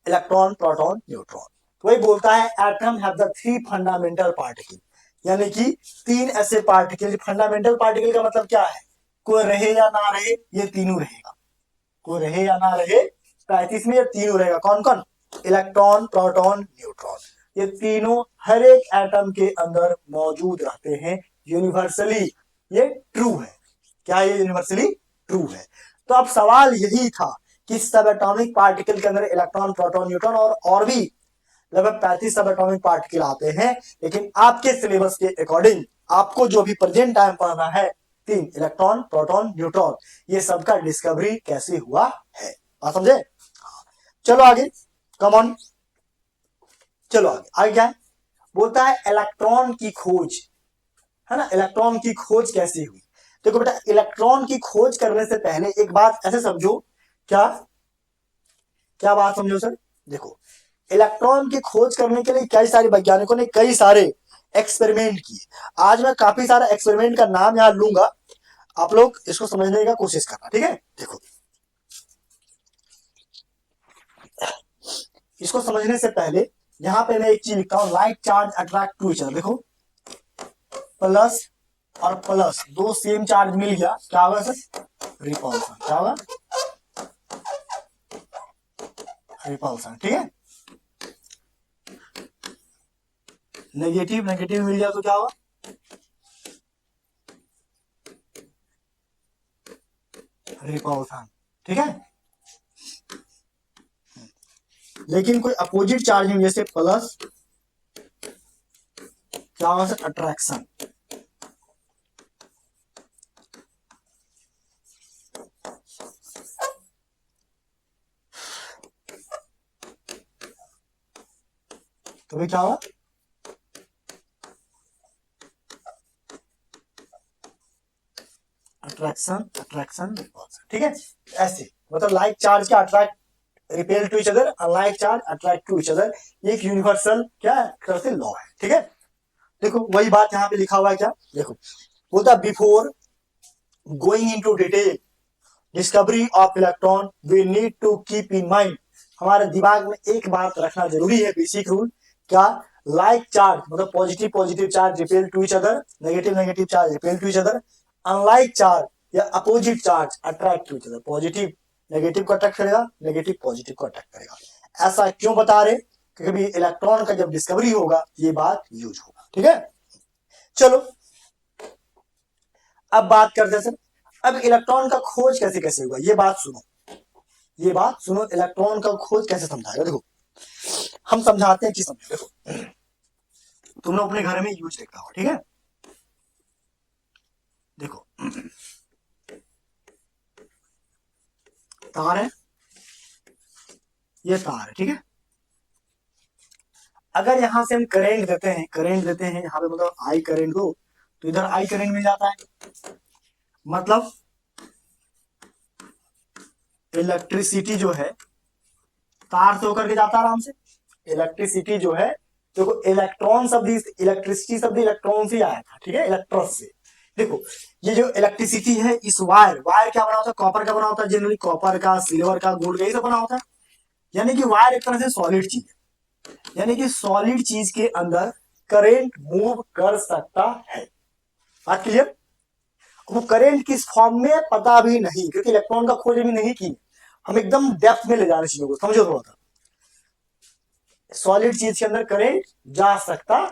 इलेक्ट्रॉन, प्रोटॉन, न्यूट्रॉन। वही बोलता है atom have the three fundamental particle, यानी कि तीन ऐसे पार्टिकल। फंडामेंटल पार्टिकल का मतलब क्या है, कोई रहे या ना रहे ये तीनों रहेगा, कोई रहे या ना रहे 35 में ये तीनों रहेगा, कौन कौन, इलेक्ट्रॉन, प्रोटॉन, न्यूट्रॉन, ये तीनों हर एक एटम के अंदर मौजूद रहते हैं यूनिवर्सली, ये ट्रू है, क्या ये यूनिवर्सली ट्रू है। तो अब सवाल यही था कि सब एटॉमिक पार्टिकल के अंदर इलेक्ट्रॉन, प्रोटॉन, न्यूट्रॉन और भी लगभग 35 सब एटॉमिक पार्टिकल आते हैं, लेकिन आपके सिलेबस के अकॉर्डिंग आपको जो भी प्रेजेंट टाइम पढ़ना है, तीन, इलेक्ट्रॉन, प्रोटॉन, न्यूट्रॉन, ये सबका डिस्कवरी कैसे हुआ है, बात समझे। चलो आगे, कम ऑन, चलो आगे, आगे क्या है, बोलता है इलेक्ट्रॉन की खोज, है ना, इलेक्ट्रॉन की खोज कैसे हुई। देखो बेटा, इलेक्ट्रॉन की खोज करने से पहले एक बात ऐसे समझो, क्या क्या बात समझो सर, देखो इलेक्ट्रॉन की खोज करने के लिए कई सारे वैज्ञानिकों ने कई सारे एक्सपेरिमेंट किए। आज मैं काफी सारा एक्सपेरिमेंट का नाम यहां लूंगा, आप लोग इसको समझने का कोशिश करना, ठीक है। देखो इसको समझने से पहले यहां पे मैं एक चीज लिखता हूं, like charge attract to each other. देखो प्लस और प्लस दो सेम चार्ज मिल गया, क्या होगा सर, रिपल्सन, क्या होगा, रिपल्सन, ठीक है। नेगेटिव नेगेटिव मिल गया तो क्या होगा, रिपल्सन, ठीक है। लेकिन कोई अपोजिट चार्ज में जैसे प्लस, क्या होगा सर, अट्रैक्शन, तो भी क्या होगा, अट्रैक्शन, अट्रैक्शन, ठीक है। ऐसे मतलब लाइक चार्ज का attract, repel to each other, unlike charge attract to each other, ये एक यूनिवर्सल क्या तरह से लॉ है, ठीक है। देखो वही बात यहाँ पे लिखा हुआ है, क्या देखो, बोलता before going into detail discovery of electron we need to keep in mind, हमारे दिमाग में एक बात रखना जरूरी है, बेसिक रूल, क्या, लाइक चार्ज मतलब positive positive charge repel to each other, negative negative charge repel to each other, unlike charge या opposite charge attract to each other, positive negative को अट्रैक्ट करेगा, नेगेटिव पॉजिटिव को attract करेगा। ऐसा क्यों बता रहे? क्योंकि इलेक्ट्रॉन का जब डिस्कवरी होगा ये बात यूज होगा। ठीक है, चलो अब बात करते हैं सर, अब इलेक्ट्रॉन का खोज कैसे कैसे हुआ, ये बात सुनो, ये बात सुनो, इलेक्ट्रॉन का खोज कैसे समझाएगा। देखो हम समझाते हैं कि समझो, देखो तुम लोग अपने घर में यूज देखा हो, ठीक है, देखो तार है, ये तार है, ठीक है, अगर यहां से हम करंट देते हैं, करंट देते हैं यहां पे, मतलब आई करंट दो तो इधर आई करंट मिल जाता है, मतलब इलेक्ट्रिसिटी जो है तार से होकर के जाता है आराम से। इलेक्ट्रिसिटी जो है, देखो इलेक्ट्रॉन शब्द, इलेक्ट्रिसिटी शब्द इलेक्ट्रॉन से आया था, ठीक है, इलेक्ट्रॉस से। देखो ये जो इलेक्ट्रिसिटी है, इस वायर, वायर क्या बना होता है, कॉपर का बना होता है, जनरली कॉपर का, सिल्वर का, गोल्ड का, ये सब बना होता है। यानी कि वायर एक तरह से सॉलिड चीज है, यानी कि सॉलिड चीज के अंदर करंट मूव कर सकता है। बात क्लियर? वो करंट किस फॉर्म में पता भी नहीं, क्योंकि इलेक्ट्रॉन का खोज अभी नहीं की, हम एकदम डेप्थ में ले जा रहे चीजों को, समझो थोड़ा सा। सॉलिड चीज के अंदर करंट जा सकता है,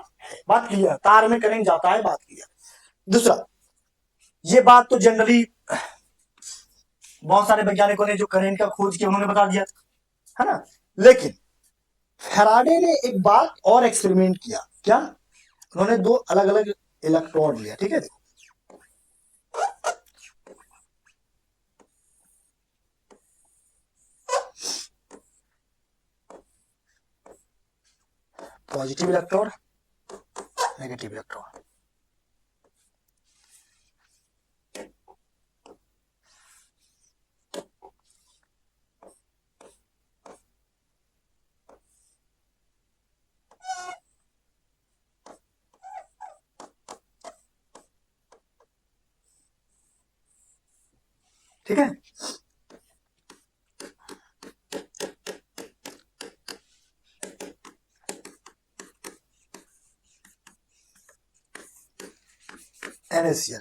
बात क्लियर, तार में करंट जाता है, बात क्लियर। दूसरा, ये बात तो जनरली बहुत सारे वैज्ञानिकों ने जो करंट का खोज किया उन्होंने बता दिया, है ना, लेकिन फैराडे ने एक बात और एक्सपेरिमेंट किया, क्या? उन्होंने दो अलग अलग इलेक्ट्रोड लिया, ठीक है, देखो पॉजिटिव इलेक्ट्रोड, नेगेटिव इलेक्ट्रोड, ठीक है, NaCl।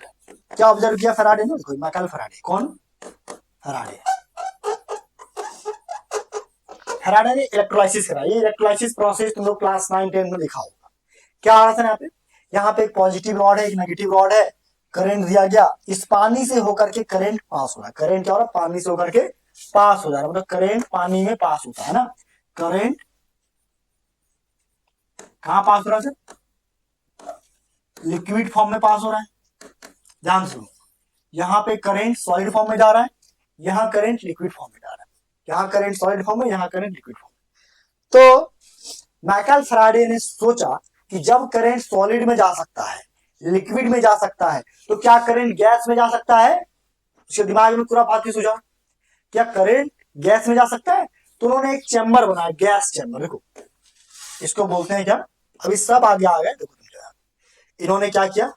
क्या ऑब्जर्व किया फैराडे ने? देखो माइकल फैराडे, कौन? फैराडे। फैराडे ने इलेक्ट्रोलाइसिस करा, ये इलेक्ट्रोलाइसिस प्रोसेस तुम लोग क्लास 9-10 में लिखा होगा। क्या आ रहा था यहाँ पे एक पॉजिटिव रॉड है, एक नेगेटिव रॉड है, करंट दिया गया, इस पानी से होकर के करंट पास हो रहा है, करंट क्या हो रहा है, पानी से होकर के पास हो जा रहा है, मतलब करंट पानी में पास होता है ना, करंट कहां पास हो रहा है सर? लिक्विड फॉर्म में पास हो रहा है। ध्यान सुनो, यहाँ पे करंट सॉलिड फॉर्म में जा रहा है, यहाँ करंट लिक्विड फॉर्म में जा रहा है, यहाँ करंट सॉलिड फॉर्म में, यहाँ करंट लिक्विड फॉर्म में। तो माइकल फैराडे ने सोचा कि जब करंट सॉलिड में जा सकता है, लिक्विड में जा सकता है, तो क्या करंट गैस में जा सकता है? उसके दिमाग में पूरा बात सुझा, क्या करंट गैस में जा सकता है? तो उन्होंने एक चैम्बर बनाया, गैस चैम्बर, देखो इसको बोलते हैं क्या, अभी सब आगे आ गए, देखो इन्होंने क्या किया,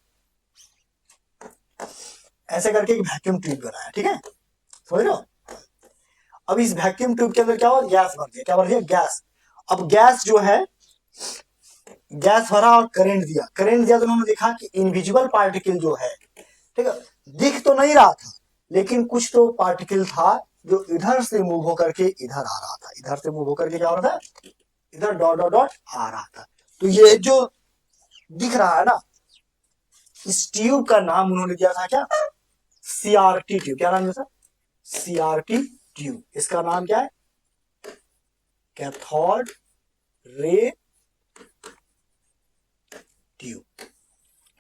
ऐसे करके एक वैक्यूम ट्यूब बनाया, ठीक है, समझ रहे हो? अब इस वैक्यूम ट्यूब के अंदर क्या हुआ, गैस भर दिया, क्या भर दिया, गैस। अब गैस जो है, गैस भरा और करंट दिया, करंट दिया तो उन्होंने देखा कि इनविजिबल पार्टिकल जो है, ठीक है, दिख तो नहीं रहा था, लेकिन कुछ तो पार्टिकल था जो इधर से मूव होकर के इधर आ रहा था, इधर से मूव होकर के क्या हो रहा था, इधर डॉट डॉट डॉट आ रहा था। तो ये जो दिख रहा है ना, इस ट्यूब का नाम उन्होंने दिया था क्या, CRT ट्यूब। क्या नाम दिया था? CRT tube. इसका नाम क्या है, कैथोड रे ट्यूब,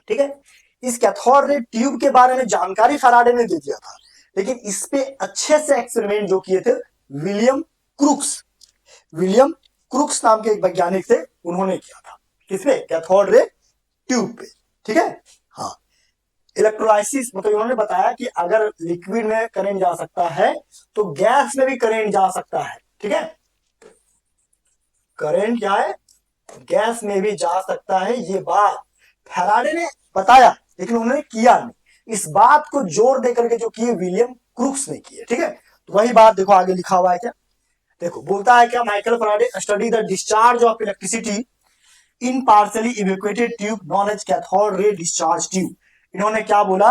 ठीक है। इस कैथोड रे ट्यूब के बारे में जानकारी फैराडे ने दे दिया था, लेकिन इस पे अच्छे से एक्सपेरिमेंट जो किए थे विलियम क्रूक्स, विलियम क्रूक्स नाम के एक वैज्ञानिक थे, उन्होंने किया था, किसपे, कैथोड रे ट्यूब पे, ठीक है। हाँ, इलेक्ट्रोलाइसिस मतलब उन्होंने बताया कि अगर लिक्विड में करंट जा सकता है तो गैस में भी करंट जा सकता है, ठीक है, करंट क्या है, गैस में भी जा सकता है, ये बात फैराडे ने बताया, लेकिन उन्होंने किया नहीं। इस बात को जोर देकर के जो किए विलियम क्रूक्स ने किए, ठीक है। तो वही बात देखो आगे लिखा हुआ है क्या, देखो बोलता है क्या, Michael Faraday study the discharge of electricity in partially evacuated tube known as cathode ray discharge tube. इन्होंने क्या बोला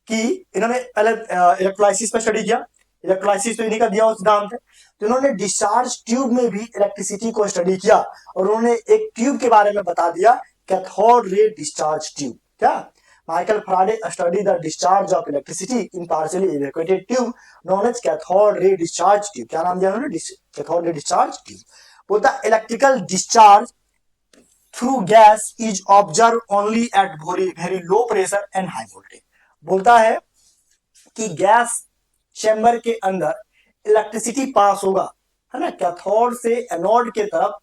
कि इन्होंने पहले इलेक्ट्रोलाइसिस पर स्टडी किया, इलेक्ट्रोलाइसिस तो इन्हीं का दिया हुआ सिद्धांत है, तो इन्होंने डिस्चार्ज ट्यूब में भी इलेक्ट्रिसिटी को स्टडी किया और उन्होंने एक ट्यूब के बारे में बता दिया, कैथोड रे डिस्चार्ज ट्यूब। क्या Michael Faraday study the discharge of electricity in partially evacuated tube known as cathode ray discharge tube. क्या नाम दिया उन्होंने? Cathode ray discharge tube. बोलता electrical discharge through gas is observe only at very low pressure and high voltage. बोलता है कि gas chamber के अंदर इलेक्ट्रिसिटी पास होगा, है ना, कैथोड से एनोड के तरफ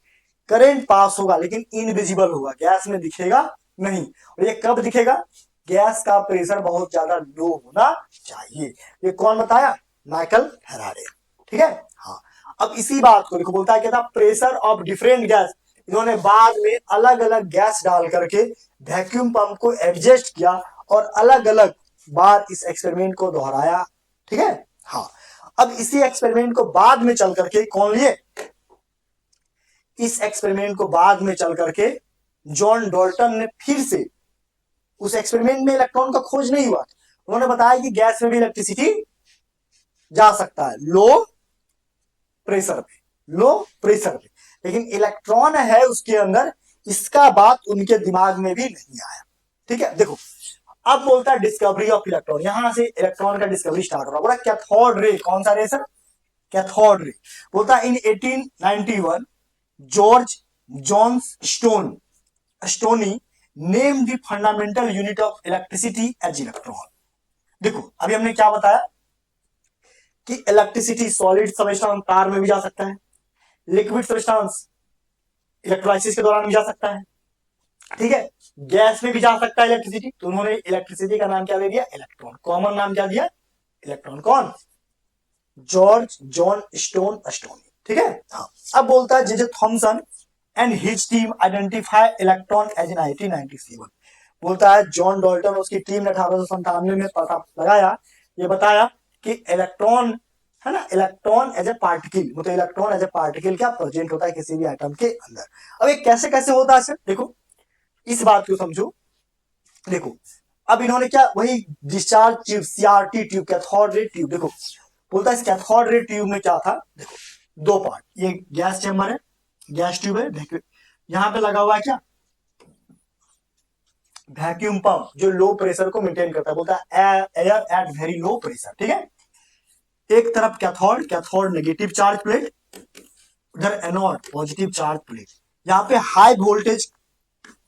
करंट पास होगा, लेकिन इनविजिबल होगा, गैस में दिखेगा नहीं। और ये कब दिखेगा? गैस का प्रेशर बहुत ज्यादा लो होना चाहिए। ये कौन बताया? Michael Faraday. ठीक है, हाँ। अब इसी बात को देखो, बोलता है क्या था, प्रेशर ऑफ डिफरेंट गैस। इन्होंने बाद में अलग अलग गैस डाल करके वैक्यूम पंप को एडजस्ट किया और अलग अलग बार इस एक्सपेरिमेंट को दोहराया। ठीक है, हाँ। अब इसी एक्सपेरिमेंट को बाद में चल करके कौन लिए? इस एक्सपेरिमेंट को बाद में चल करके जॉन डाल्टन ने फिर से, उस एक्सपेरिमेंट में इलेक्ट्रॉन का खोज नहीं हुआ, उन्होंने बताया कि गैस में भी इलेक्ट्रिसिटी जा सकता है लो प्रेशर पे, लेकिन इलेक्ट्रॉन है उसके अंदर, इसका बात उनके दिमाग में भी नहीं आया। ठीक है, देखो अब बोलता है डिस्कवरी ऑफ इलेक्ट्रॉन, यहां से इलेक्ट्रॉन का डिस्कवरी स्टार्ट हो रहा है। बोला कैथोड रे, कौन सा रे सर? Cathode ray. बोलता है in 1891 George John Stoney name the fundamental unit of electricity as electron. देखो अभी हमने क्या बताया कि इलेक्ट्रिसिटी सॉलिड सब्सटेंस तार में भी जा सकता है, लिक्विड सब्सटेंस इलेक्ट्रोलाइसिस के दौरान भी जा सकता है, ठीक है, गैस में भी जा सकता है इलेक्ट्रिसिटी। तो उन्होंने इलेक्ट्रिसिटी का नाम क्या दे दिया? इलेक्ट्रॉन। कॉमन नाम क्या दिया? इलेक्ट्रॉन। कौन? George John Stoney. ठीक है, हाँ। अब बोलता है J Thomson and his team identify electron as in 1897। बोलता है जॉन डाल्टन उसकी टीम ने 1897 में पता लगाया, ये बताया कि इलेक्ट्रॉन, है ना, इलेक्ट्रॉन एज ए पार्टिकल, मतलब इलेक्ट्रॉन एज ए पार्टिकल क्या प्रेजेंट होता है किसी भी एटम के अंदर। अब ये कैसे कैसे होता है सर? देखो इस बात को समझो। देखो अब इन्होंने क्या, वही discharge tube, CRT tube, cathode ray tube. देखो बोलता है इस कैथोड रे ट्यूब में क्या था? देखो दो पार्ट, ये गैस चैम्बर है, गैस ट्यूब है, यहां पे लगा हुआ है क्या? वैक्यूम पंप, जो लो प्रेशर को मेंटेन करता है। बोलता है air at very low pressure. ठीक है, एक तरफ कैथोड नेगेटिव चार्ज प्लेट, उधर एनोड पॉजिटिव चार्ज प्लेट। यहाँ पे हाई वोल्टेज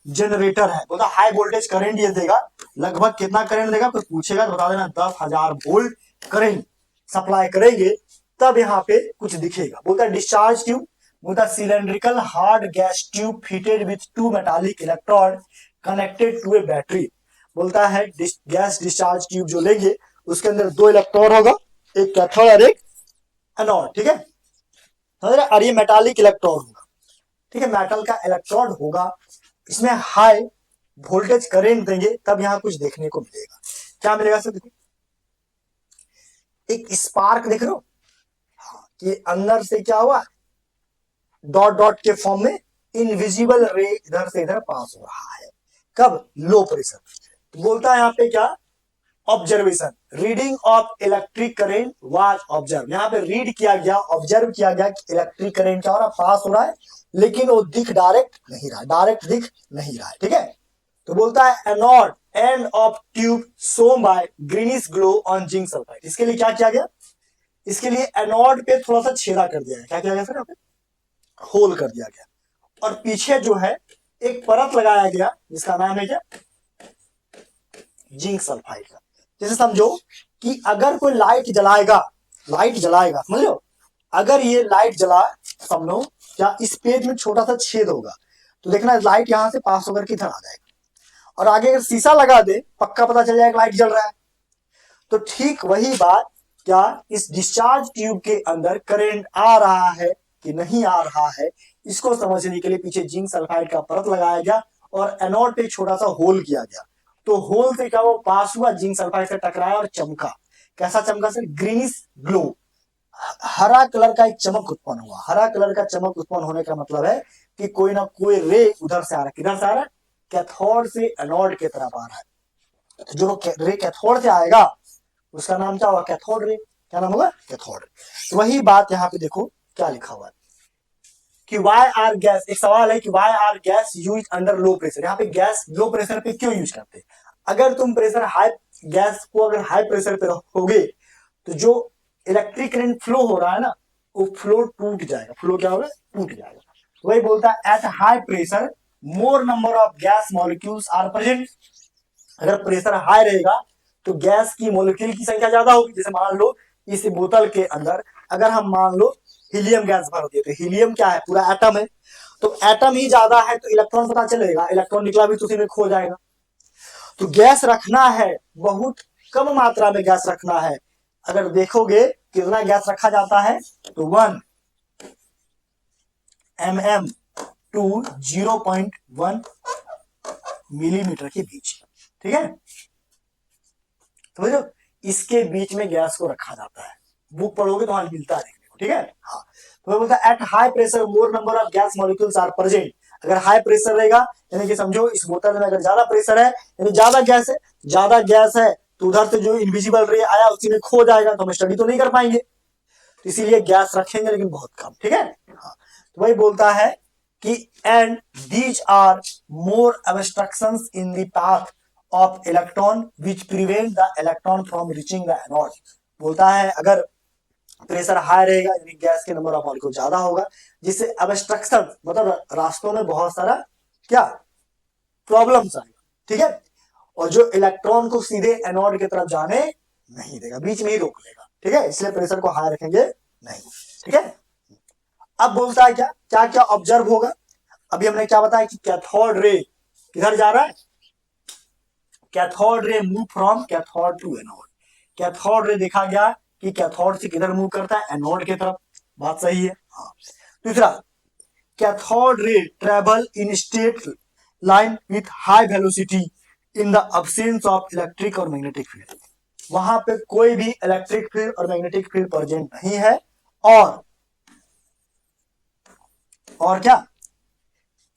जनरेटर है। बोलता हाई वोल्टेज करंट ये देगा, लगभग कितना करंट देगा? कोई पूछेगा तो बता देना 10,000 वोल्ट करंट सप्लाई करेंगे, तब यहाँ पे कुछ दिखेगा। बोलता डिस्चार्ज ट्यूब, बोलता cylindrical hard gas tube fitted with two metallic electrode connected to a battery. बोलता है गैस डिस्चार्ज ट्यूब जो लेंगे उसके अंदर दो इलेक्ट्रोड होगा, एक कैथोड और एक एनोड। ठीक है, और ये मेटालिक इलेक्ट्रोड होगा। ठीक है, मेटल का इलेक्ट्रोड होगा, इसमें हाई वोल्टेज करंट देंगे तब यहां कुछ देखने को मिलेगा। क्या मिलेगा सर? देखो एक स्पार्क देख रहे हो, हाँ, कि अंदर से क्या हुआ, डॉट डॉट के फॉर्म में इनविजिबल रे इधर से इधर पास हो रहा है। कब? Low pressure. तो बोलता है यहाँ पे क्या? Observation, reading of electric current was observe. यहाँ पे रीड किया गया, ऑब्जर्व किया गया कि इलेक्ट्रिक करंट क्या हो रहा है? पास हो रहा है, लेकिन वो दिख डायरेक्ट नहीं रहा, डायरेक्ट दिख नहीं रहा है। ठीक है, तो बोलता है anode end of tube show by greenish glow on zinc sulphide. इसके लिए क्या किया गया? इसके लिए एनोड पे थोड़ा सा छेदा कर दिया गया। क्या किया गया सर? यहाँ पे होल कर दिया गया, और पीछे जो है एक परत लगाया गया जिसका नाम है क्या? जिंक सल्फाइड का। जैसे समझो कि अगर कोई लाइट जलाएगा, समझ लो, अगर ये लाइट जला, समझो क्या इस पेज में छोटा सा छेद होगा, तो देखना लाइट यहां से पास होकर किधर आ जाएगा, और आगे अगर शीशा लगा दे पक्का पता चल जाएगा लाइट जल रहा है। तो ठीक वही बात, क्या इस डिस्चार्ज ट्यूब के अंदर करंट आ रहा है कि नहीं आ रहा है, इसको समझने के लिए पीछे जिंक सल्फाइड का परत लगाया गया और एनोड पे छोटा सा होल किया गया। तो होल से क्या वो पास हुआ, जिंक सल्फाइड से टकराया और चमका। कैसा चमका सर? ग्रीनिश ग्लो, हरा कलर का एक चमक उत्पन्न हुआ। हरा कलर का चमक उत्पन्न होने का मतलब है कि कोई ना कोई रे उधर से आ रहा है। किधर से आ रहा है? कैथोड से एनोड की तरफ आ रहा है। तो जो रे कैथोड से आएगा उसका नाम क्या होगा, कैथोड रे। क्या नाम होगा, कैथोड रे। तो वही बात यहाँ पे देखो क्या लिखा हुआ है कि वाई आर गैस, एक सवाल है कि why are gas use under low pressure. यहाँ पे गैस लो प्रेशर पे क्यों यूज करते हैं? अगर तुम प्रेशर हाई, गैस को अगर हाई प्रेशर पे रखोगे तो जो इलेक्ट्रिक करंट फ्लो हो रहा है ना, वो फ्लो टूट जाएगा। फ्लो क्या होगा, टूट जाएगा। वही बोलता है at high pressure more number of gas molecules are present. अगर प्रेशर हाई रहेगा तो गैस की मॉलिक्यूल की संख्या ज्यादा होगी। जैसे मान लो इस बोतल के अंदर अगर हम मान लो हीलियम गैस भर दिए, तो हीलियम क्या है, पूरा एटम है। तो एटम ही ज्यादा है तो इलेक्ट्रॉन पता चलेगा, इलेक्ट्रॉन निकला भी तो उसी में खो जाएगा। तो गैस रखना है, बहुत कम मात्रा में गैस रखना है। अगर देखोगे कितना गैस रखा जाता है तो 1 mm टू 0.1 मिलीमीटर के बीच, ठीक है। समझो, इसके बीच में गैस को रखा जाता है। बुक पढ़ोगे तो वहां मिलता है देखने को, ठीक है। हाँ, तो बोलता है at high pressure more number of gas molecules are present. अगर हाई प्रेशर रहेगा यानी कि समझो इस बोतल में अगर ज्यादा प्रेशर है यानी ज्यादा गैस है, ज्यादा गैस है तो उधर से जो इनविजिबल रे आया उसी में खो जाएगा, तो हम स्टडी तो नहीं कर पाएंगे। तो इसीलिए गैस रखेंगे लेकिन बहुत कम, ठीक है। हाँ, तो वही बोलता है कि and these are more obstructions in the path of electron which prevent the electron from reaching the anode. बोलता है अगर प्रेशर हाई रहेगा यानी गैस के नंबर ऑफ मॉलिक्यूल ज्यादा होगा, जिससे ऑब्स्ट्रक्शन मतलब रास्तों में बहुत सारा क्या प्रॉब्लम्स आएगा, ठीक है। और जो इलेक्ट्रॉन को सीधे एनोड की तरफ जाने नहीं देगा, बीच में ही रोक लेगा, ठीक है। इसलिए प्रेशर को हाई रखेंगे नहीं, ठीक है। अब बोलता है क्या क्या क्या ऑब्जर्व होगा। अभी हमने क्या बताया कि कैथोड रे किधर जा रहा है, cathode ray move from cathode to anode. Cathode ray देखा गया कि कैथोड से किधर मूव करता है, एनोड की तरफ। बात सही है, हाँ। दूसरा, कैथोड रे travel in straight line with high velocity in the absence of electric और मैग्नेटिक फील्ड। वहां पे कोई भी इलेक्ट्रिक फील्ड और मैग्नेटिक फील्ड प्रेजेंट नहीं है। और क्या,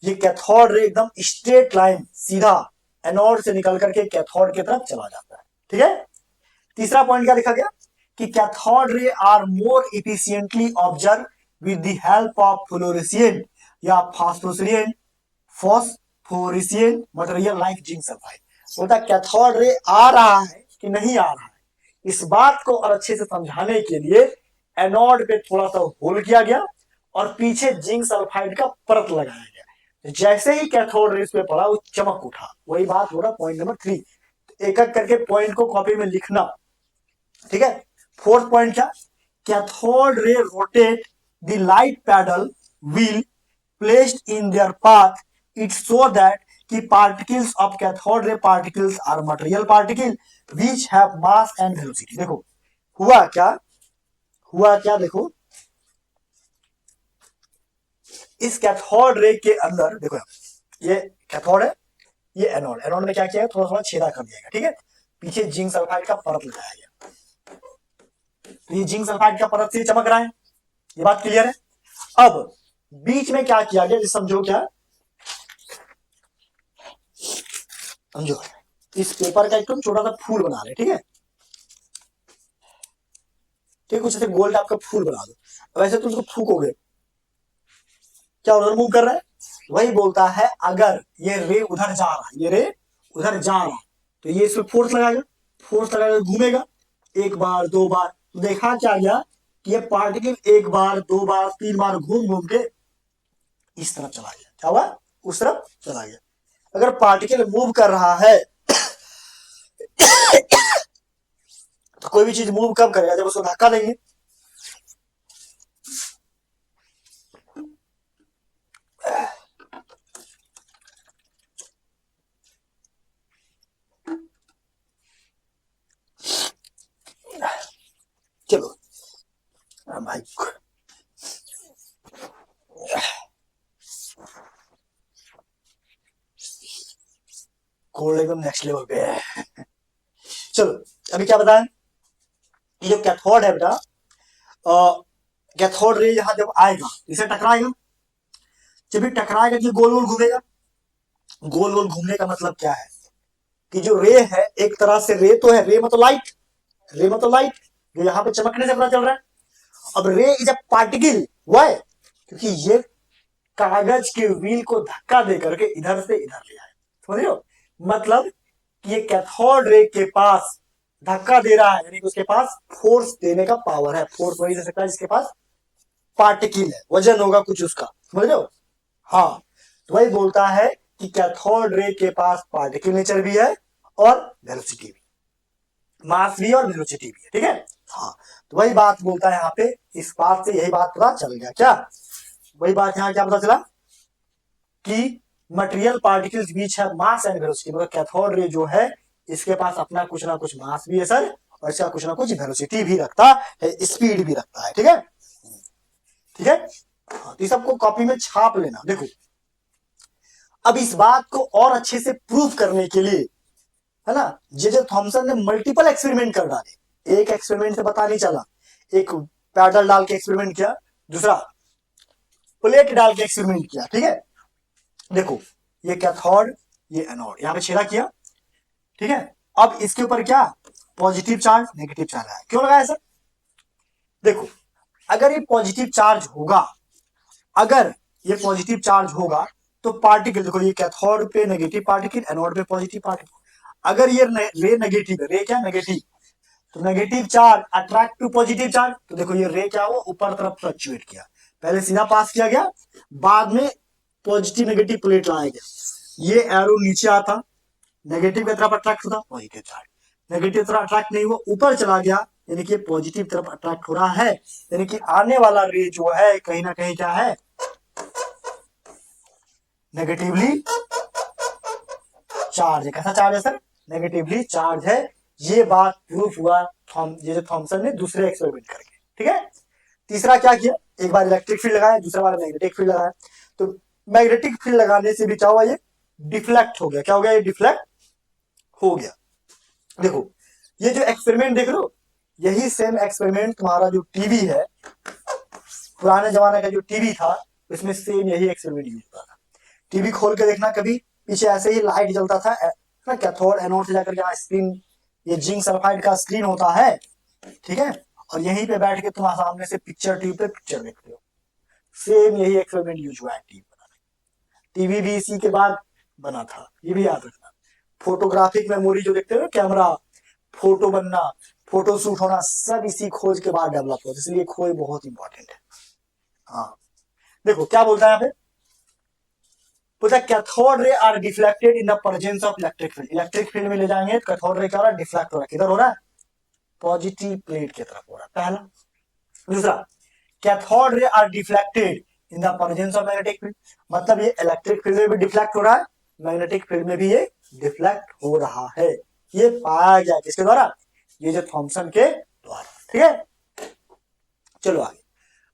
ये कैथोड रे एकदम स्ट्रेट लाइन सीधा एनोड से निकल करके कैथोड की तरफ चला जाता है, ठीक है। तीसरा पॉइंट क्या लिखा गया कि cathode ray are more efficiently observe with the help of fluorescent या phosphorescent material like zinc sulphide. बोलता कैथोड रे आ रहा है कि नहीं आ रहा है, इस बात को और अच्छे से समझाने के लिए एनोड पे थोड़ा सा होल किया गया और पीछे जिंक सल्फाइड का परत लगाया गया। जैसे ही कैथोड रेस पे पड़ा वो चमक उठा। वही बात हो रहा पॉइंट नंबर 3। एक एक करके पॉइंट को कॉपी में लिखना, ठीक है। फोर्थ पॉइंट क्या, cathode ray rotate the light paddle wheel placed in their path it so that कि particles of cathode ray particles are material particle which have mass and velocity. देखो हुआ क्या, हुआ क्या, देखो इस कैथोड रे के अंदर देखो, ये कैथोड है, ये एनोड। एनोड में क्या किया है, थोड़ा थोड़ा छेदा कर दिया गया, ठीक है। पीछे जिंक सल्फाइड का परत लगाया गया, तो ये जिंक सल्फाइड का परत से चमक रहा है। ये बात क्लियर है। अब बीच में क्या किया गया, समझो क्या, समझो इस पेपर का एकदम छोटा सा फूल बना ले, ठीक है। ठीक, कुछ ऐसे गोल टाइप का फूल बना दो। वैसे तुम उसको फूकोगे, क्या उधर मूव कर रहा है। वही बोलता है अगर ये रे उधर जा रहा है, ये रे उधर जा रहा है, तो ये इसमें फोर्स लगाएगा, फोर्स लगाएगा, घूमेगा एक बार दो बार। तो देखा क्या गया कि ये पार्टिकल एक बार दो बार तीन बार घूम घूम के इस तरफ चला गया। क्या हुआ, उस तरफ चला गया। अगर पार्टिकल मूव कर रहा है तो कोई भी चीज मूव कब करेगा, जब उसको धक्का देंगे। चलो भाई, कोल्ड एकदम नेक्स्ट लेवल पे है। चलो अभी क्या बताएं, ये जो कैथोड है बेटा, कैथोड रे यहां जब आएगा इसे टकराएगा, जब भी टकराएगा कि गोल गोल घूमेगा। गोल गोल घूमने का मतलब क्या है, कि जो रे है एक तरह से रे तो है, रे मतलब लाइट, रे मतलब लाइट जो यहाँ पे चमकने से पता चल रहा है। अब रे इज अ पार्टिकल, वाई, क्योंकि ये कागज के व्हील को धक्का दे करके इधर से इधर ले आए, समझ रहे हो, मतलब कि ये कैथोड रे के पास धक्का दे रहा है, यानी कि उसके पास फोर्स देने का पावर है, फोर्स वही दे सकता है जिसके पास पार्टिकल है, वजन होगा कुछ उसका, समझ रहे हो। हाँ, तो वही बोलता है कि कैथोड रे के पास पार्टिकल नेचर भी है और वेलोसिटी भी, मास भी और वेलोसिटी भी है, ठीक है। हाँ, तो वही बात बोलता है यहाँ पे, इस बात से यही बात पता चल गया क्या, वही बात यहाँ क्या पता चला कि मटेरियल पार्टिकल्स बीच है मास एंड वेलोसिटी, मतलब कैथोड रे जो है इसके पास अपना कुछ ना कुछ मास भी है सर, और इसका कुछ ना कुछ वेलोसिटी भी रखता है, स्पीड भी रखता है, ठीक है, ठीक है। हाँ, तो सबको कॉपी में छाप लेना। देखो अब इस बात को और अच्छे से प्रूव करने के लिए, है ना, जे थॉमसन ने मल्टीपल एक्सपेरिमेंट कर डाले, एक एक्सपेरिमेंट से पता नहीं चला, एक पैडल डाल के एक्सपेरिमेंट किया, दूसरा प्लेट डाल के एक्सपेरिमेंट किया, ठीक है। देखो ये कैथोड, ये एनोड, यहां पे छेड़ा किया, ठीक है। अब इसके ऊपर क्या, पॉजिटिव चार्ज नेगेटिव चार्ज आया, क्यों लगाया सर, देखो अगर ये पॉजिटिव चार्ज होगा, अगर ये पॉजिटिव चार्ज होगा तो पार्टिकल, देखो ये कैथोड पे नेगेटिव पार्टिकल, एनोड पे पॉजिटिव पार्टिकल, अगर ये रे नेगेटिव है, रे क्या नेगेटिव, तो negative charge attract to positive charge, तो देखो ये रे क्या हुआ, ऊपर तरफ फ्लक्चुएट किया, पहले सीधा पास किया गया, बाद में पॉजिटिव नेगेटिव प्लेट लाया गया, ये एरो नीचे आता, नेगेटिव की तरफ अट्रैक्ट होता, पॉजिटिव चार्ज, नेगेटिव तरफ अट्रैक्ट नहीं हुआ, ऊपर चला गया, यानी कि पॉजिटिव तरफ अट्रैक्ट हो रहा है, यानी कि आने वाला रे जो है कहीं ना कहीं क्या है, नेगेटिवली चार्ज है। कैसा चार्ज है सर, नेगेटिवली चार्ज है, ये बात प्रूफ हुआ थॉमसन ने दूसरे एक्सपेरिमेंट करके, ठीक है। तीसरा क्या किया, एक बार इलेक्ट्रिक फील्ड लगाया, दूसरा बार मैग्नेटिक फील्ड लगाया, तो मैग्नेटिक फील्ड लगाने से भी क्या हुआ, ये डिफ्लेक्ट हो गया, क्या हो गया, ये डिफ्लेक्ट हो गया। देखो ये जो एक्सपेरिमेंट देख रहे हो, यही सेम एक्सपेरिमेंट तुम्हारा जो टीवी है, पुराने जमाने का जो टीवी था, इसमें सेम यही एक्सपेरिमेंट यूज होता था। टीवी खोल के देखना, कभी पीछे ऐसे ही लाइट जलता था ना, कैथोड एनोड से जाकर यहाँ स्क्रीन, ये जिंक सल्फाइड का स्क्रीन होता है, ठीक है, और यहीं पे बैठ के तुम सामने से पिक्चर ट्यूब पे पिक्चर देखते हो, सेम यही एक्सपेरिमेंट यूज हुआ है टीवी बनाने, टीवी भी इसी के बाद बना था, ये भी याद रखना। फोटोग्राफिक मेमोरी जो देखते हो, कैमरा, फोटो बनना, फोटो शूट होना, सब इसी खोज के बाद डेवलप हुआ, इसलिए खोज बहुत इंपॉर्टेंट है। हाँ देखो क्या बोलता है यहाँ पे, बोलता cathode ray are deflected in the presence of electric field, electric field में ले जाएंगे, कैथोड रे क्या हो रहा है, डिफ्लेक्ट हो रहा है, किधर हो रहा है, पॉजिटिव प्लेट की तरफ हो रहा है, पहला। दूसरा, cathode ray are deflected in the presence of magnetic field, मतलब ये इलेक्ट्रिक फील्ड में भी डिफ्लेक्ट हो रहा है, मैग्नेटिक फील्ड में भी ये डिफ्लेक्ट हो रहा है, ये पाया गया किसके द्वारा, ये जो थॉमसन के द्वारा, ठीक है। चलो आगे,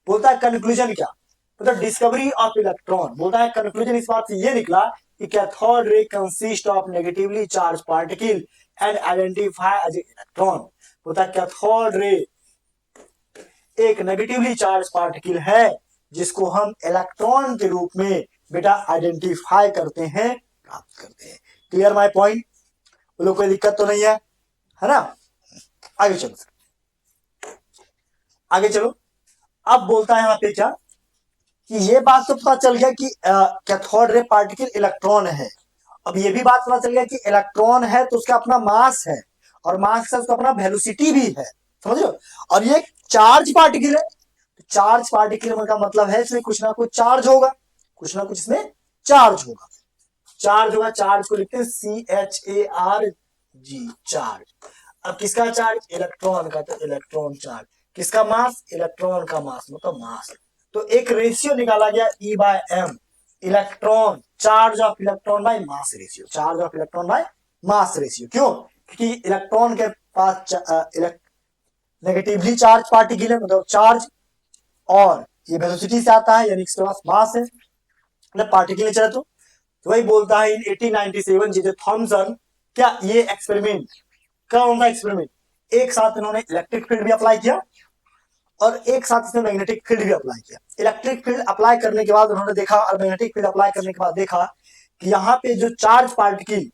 बोलता है कंक्लूजन क्या, मतलब डिस्कवरी ऑफ इलेक्ट्रॉन, बोलता है कंक्लूजन इस बात से ये निकला कि cathode ray consist of negatively charge particle and identify as electron, बोलता है कैथोड रे एक नेगेटिवली चार्ज पार्टिकल है जिसको हम इलेक्ट्रॉन के रूप में बेटा आइडेंटिफाई करते हैं, प्राप्त करते हैं। क्लियर माय पॉइंट, बोलो कोई दिक्कत तो नहीं है ना। आगे चलो, आगे चलो। अब बोलता है यहाँ पे क्या कि ये बात तो पता चल गया कि कैथोड रे पार्टिकल इलेक्ट्रॉन है, अब ये भी बात पता चल गया कि इलेक्ट्रॉन है तो उसका अपना मास है, और मास से उसका अपना वेलोसिटी भी है, समझ लो, और ये चार्ज पार्टिकल है, चार्ज पार्टिकल का मतलब है इसमें कुछ ना कुछ चार्ज होगा, कुछ ना कुछ इसमें चार्ज होगा, चार्ज होगा, चार्ज को लिखते हैं CHARG, चार्ज। अब किसका चार्ज, इलेक्ट्रॉन का, तो इलेक्ट्रॉन चार्ज, किसका मास, इलेक्ट्रॉन का मास, मतलब मास, तो एक रेशियो निकाला गया E/m, electron charge of electron by mass ratio, charge of electron by mass ratio, क्यों, क्योंकि इलेक्ट्रॉन के पास नेगेटिवली चार्ज पार्टिकल है, मतलब चार्ज, और ये वेलोसिटी से आता है, यानी इसके पास मास है, मतलब पार्टिकल नेचर है, तो वही बोलता है इन 1897 जे थॉमसन, क्या ये एक्सपेरिमेंट कौन सा एक्सपेरिमेंट, एक साथ इन्होंने इलेक्ट्रिक फील्ड भी अप्लाई किया और एक साथ इसमें मैग्नेटिक फील्ड भी अप्लाई किया। इलेक्ट्रिक फील्ड अप्लाई करने के बाद उन्होंने देखा, और मैग्नेटिक फील्ड अप्लाई करने के बाद देखा कि यहाँ पे जो चार्ज पार्टिकल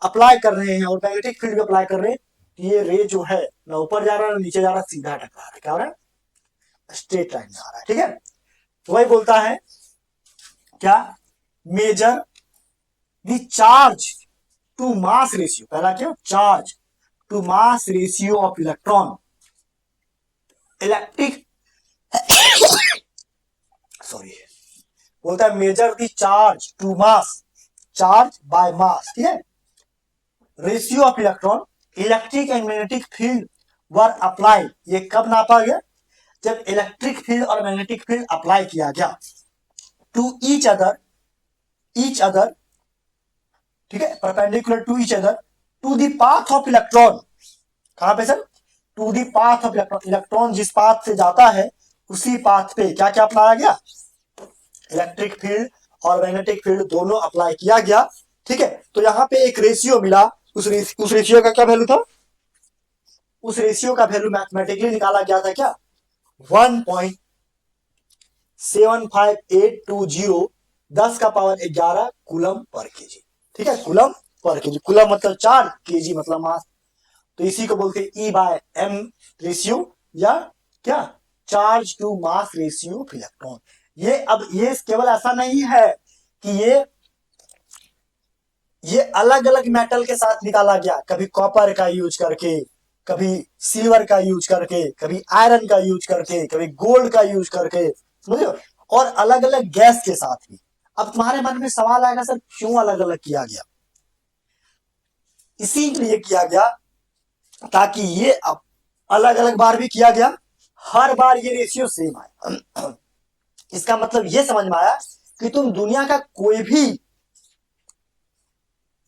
अप्लाई कर रहे हैं और मैग्नेटिक फील्ड अप्लाई कर रहे हैं, ये रे जो है ना ऊपर जा रहा है ना नीचे जा रहा है, सीधा टकरा रहा है, क्या हो रहा है, स्ट्रेट लाइन में आ रहा है, ठीक है। तो वही बोलता है क्या, measure the charge to mass ratio, पहला क्या, charge to mass ratio of electron, electric sorry, बोलता है measure the charge to mass, charge by mass, ठीक है, ratio of electron, electric and magnetic field were apply, ये कब नापा गया, जब इलेक्ट्रिक फील्ड और मैग्नेटिक फील्ड अप्लाई किया गया टू ईच अदर, ठीक है, perpendicular to each other, to the path of electron, कहां पे sir, to the path of electron, electron जिस पाथ से जाता है उसी पाथ पे क्या क्या अप्लाई गया, इलेक्ट्रिक फील्ड और मैग्नेटिक फील्ड दोनों अप्लाई किया गया, ठीक है। तो यहां पे एक रेशियो मिला, उस रेशियो का क्या वैल्यू था, उस रेशियो का वैल्यू मैथमेटिकली निकाला गया था क्या, 1.75820 10 का पावर 11 कूलम पर केजी, ठीक है, कूलम पर केजी, कूलम मतलब चार्ज, केजी मतलब मास, तो इसी को बोलते हैं ई बाय एम रेशियो या क्या, charge to mass ratio of electron. ये अब ये केवल ऐसा नहीं है कि ये अलग अलग मेटल के साथ निकाला गया, कभी कॉपर का यूज करके, कभी सिल्वर का यूज करके, कभी आयरन का यूज करके, कभी गोल्ड का यूज करके, समझे, और अलग अलग गैस के साथ भी। अब तुम्हारे मन में सवाल आएगा सर क्यों अलग अलग किया गया, इसीलिए किया गया ताकि ये अब अलग अलग बार भी किया गया, हर बार ये रेशियो सेम आए। इसका मतलब ये समझ में आया कि तुम दुनिया का कोई भी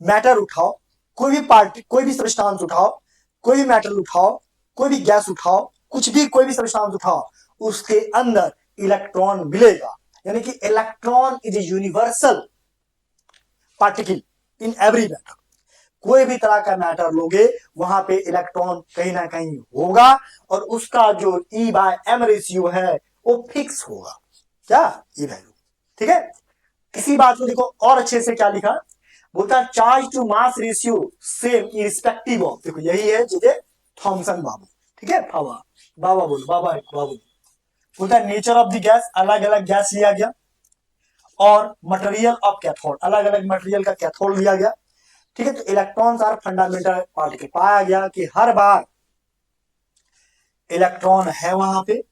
मैटर उठाओ, कोई भी पार्टी, कोई भी सब्सटेंस उठाओ, कोई भी मेटल उठाओ, कोई भी गैस उठाओ, कुछ भी कोई भी सब्सटेंस उठाओ, उसके अंदर इलेक्ट्रॉन मिलेगा, यानी कि electron is a universal particle in every matter. कोई भी तरह का मैटर लोगे वहां पे इलेक्ट्रॉन कहीं ना कहीं होगा, और उसका जो ई बाय एम रेशियो है वो फिक्स होगा, क्या, ये वैल्यू, ठीक है। इसी बात को देखो और अच्छे से क्या लिखा, बोलता है charge to mass ratio same irrespective of, देखो यही है जे थॉमसन बाबू, ठीक है, बाबा बाबा बोलो, बाबा बाबू, बोलता है नेचर ऑफ द गैस, अलग अलग गैस लिया गया, और मटेरियल ऑफ कैथोड, अलग अलग मटेरियल का कैथोड लिया गया, ठीक है। तो इलेक्ट्रॉन्स आर फंडामेंटल पार्टिकल, पाया गया कि हर बार इलेक्ट्रॉन है वहां पे,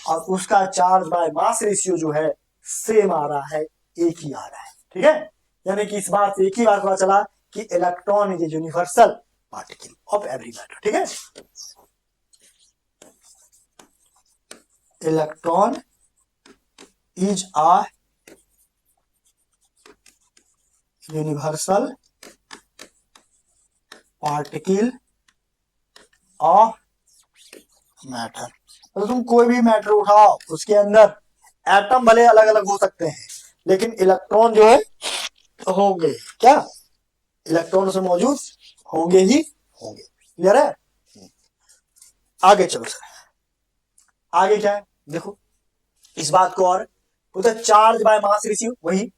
और उसका चार्ज बाय मास रेशियो जो है सेम आ रहा है, एक ही आ रहा है, ठीक है। यानी कि इस बात से एक ही बात पता चला कि electron is a universal particle of every matter, ठीक है। Electron is a universal particle of matter. तो तुम कोई भी मैटर उठाओ उसके अंदर एटम भले अलग अलग हो सकते हैं, लेकिन इलेक्ट्रॉन जो है होंगे, क्या, इलेक्ट्रॉन से मौजूद होंगे ही होंगे, क्लियर है। आगे चलो सर, आगे क्या है देखो इस बात को, और बोलते चार्ज बाय मास रेशियो, वही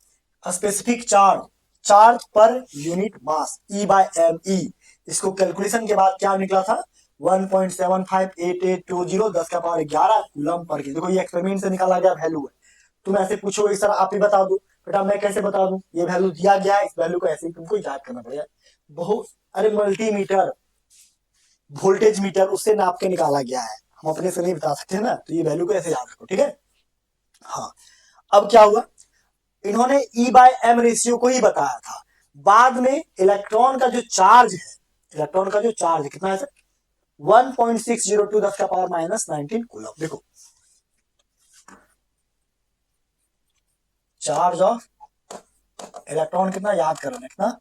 specific charge, charge per unit mass, e by m e, इसको कैलकुलेशन के बाद क्या निकला था, 1.7588820 10 का पावर 11 कूलम पर के, देखो ये एक्सपेरिमेंट से निकाला गया वैल्यू है। तुम ऐसे पूछोगे सर आप ही बता दो, बेटा मैं कैसे बता दूं, ये वैल्यू दिया गया है, इस वैल्यू को ऐसे ही तुमको याद करना पड़ेगा, बहुत, अरे मल्टीमीटर, वोल्टेज मीटर, उससे नाप के निकाला गया है, हम अपने से नहीं बता सकते ना, तो ये वैल्यू को ऐसे याद रखो, ठीक है। हाँ, अब क्या हुआ, इन्होंने ई बाय एम रेशियो को ही बताया था, बाद में इलेक्ट्रॉन का जो चार्ज है, इलेक्ट्रॉन का जो चार्ज है कितना है सर, 1.602 10 का पावर -19 कूलम। देखो चार्ज ऑफ इलेक्ट्रॉन कितना याद करो, कितना,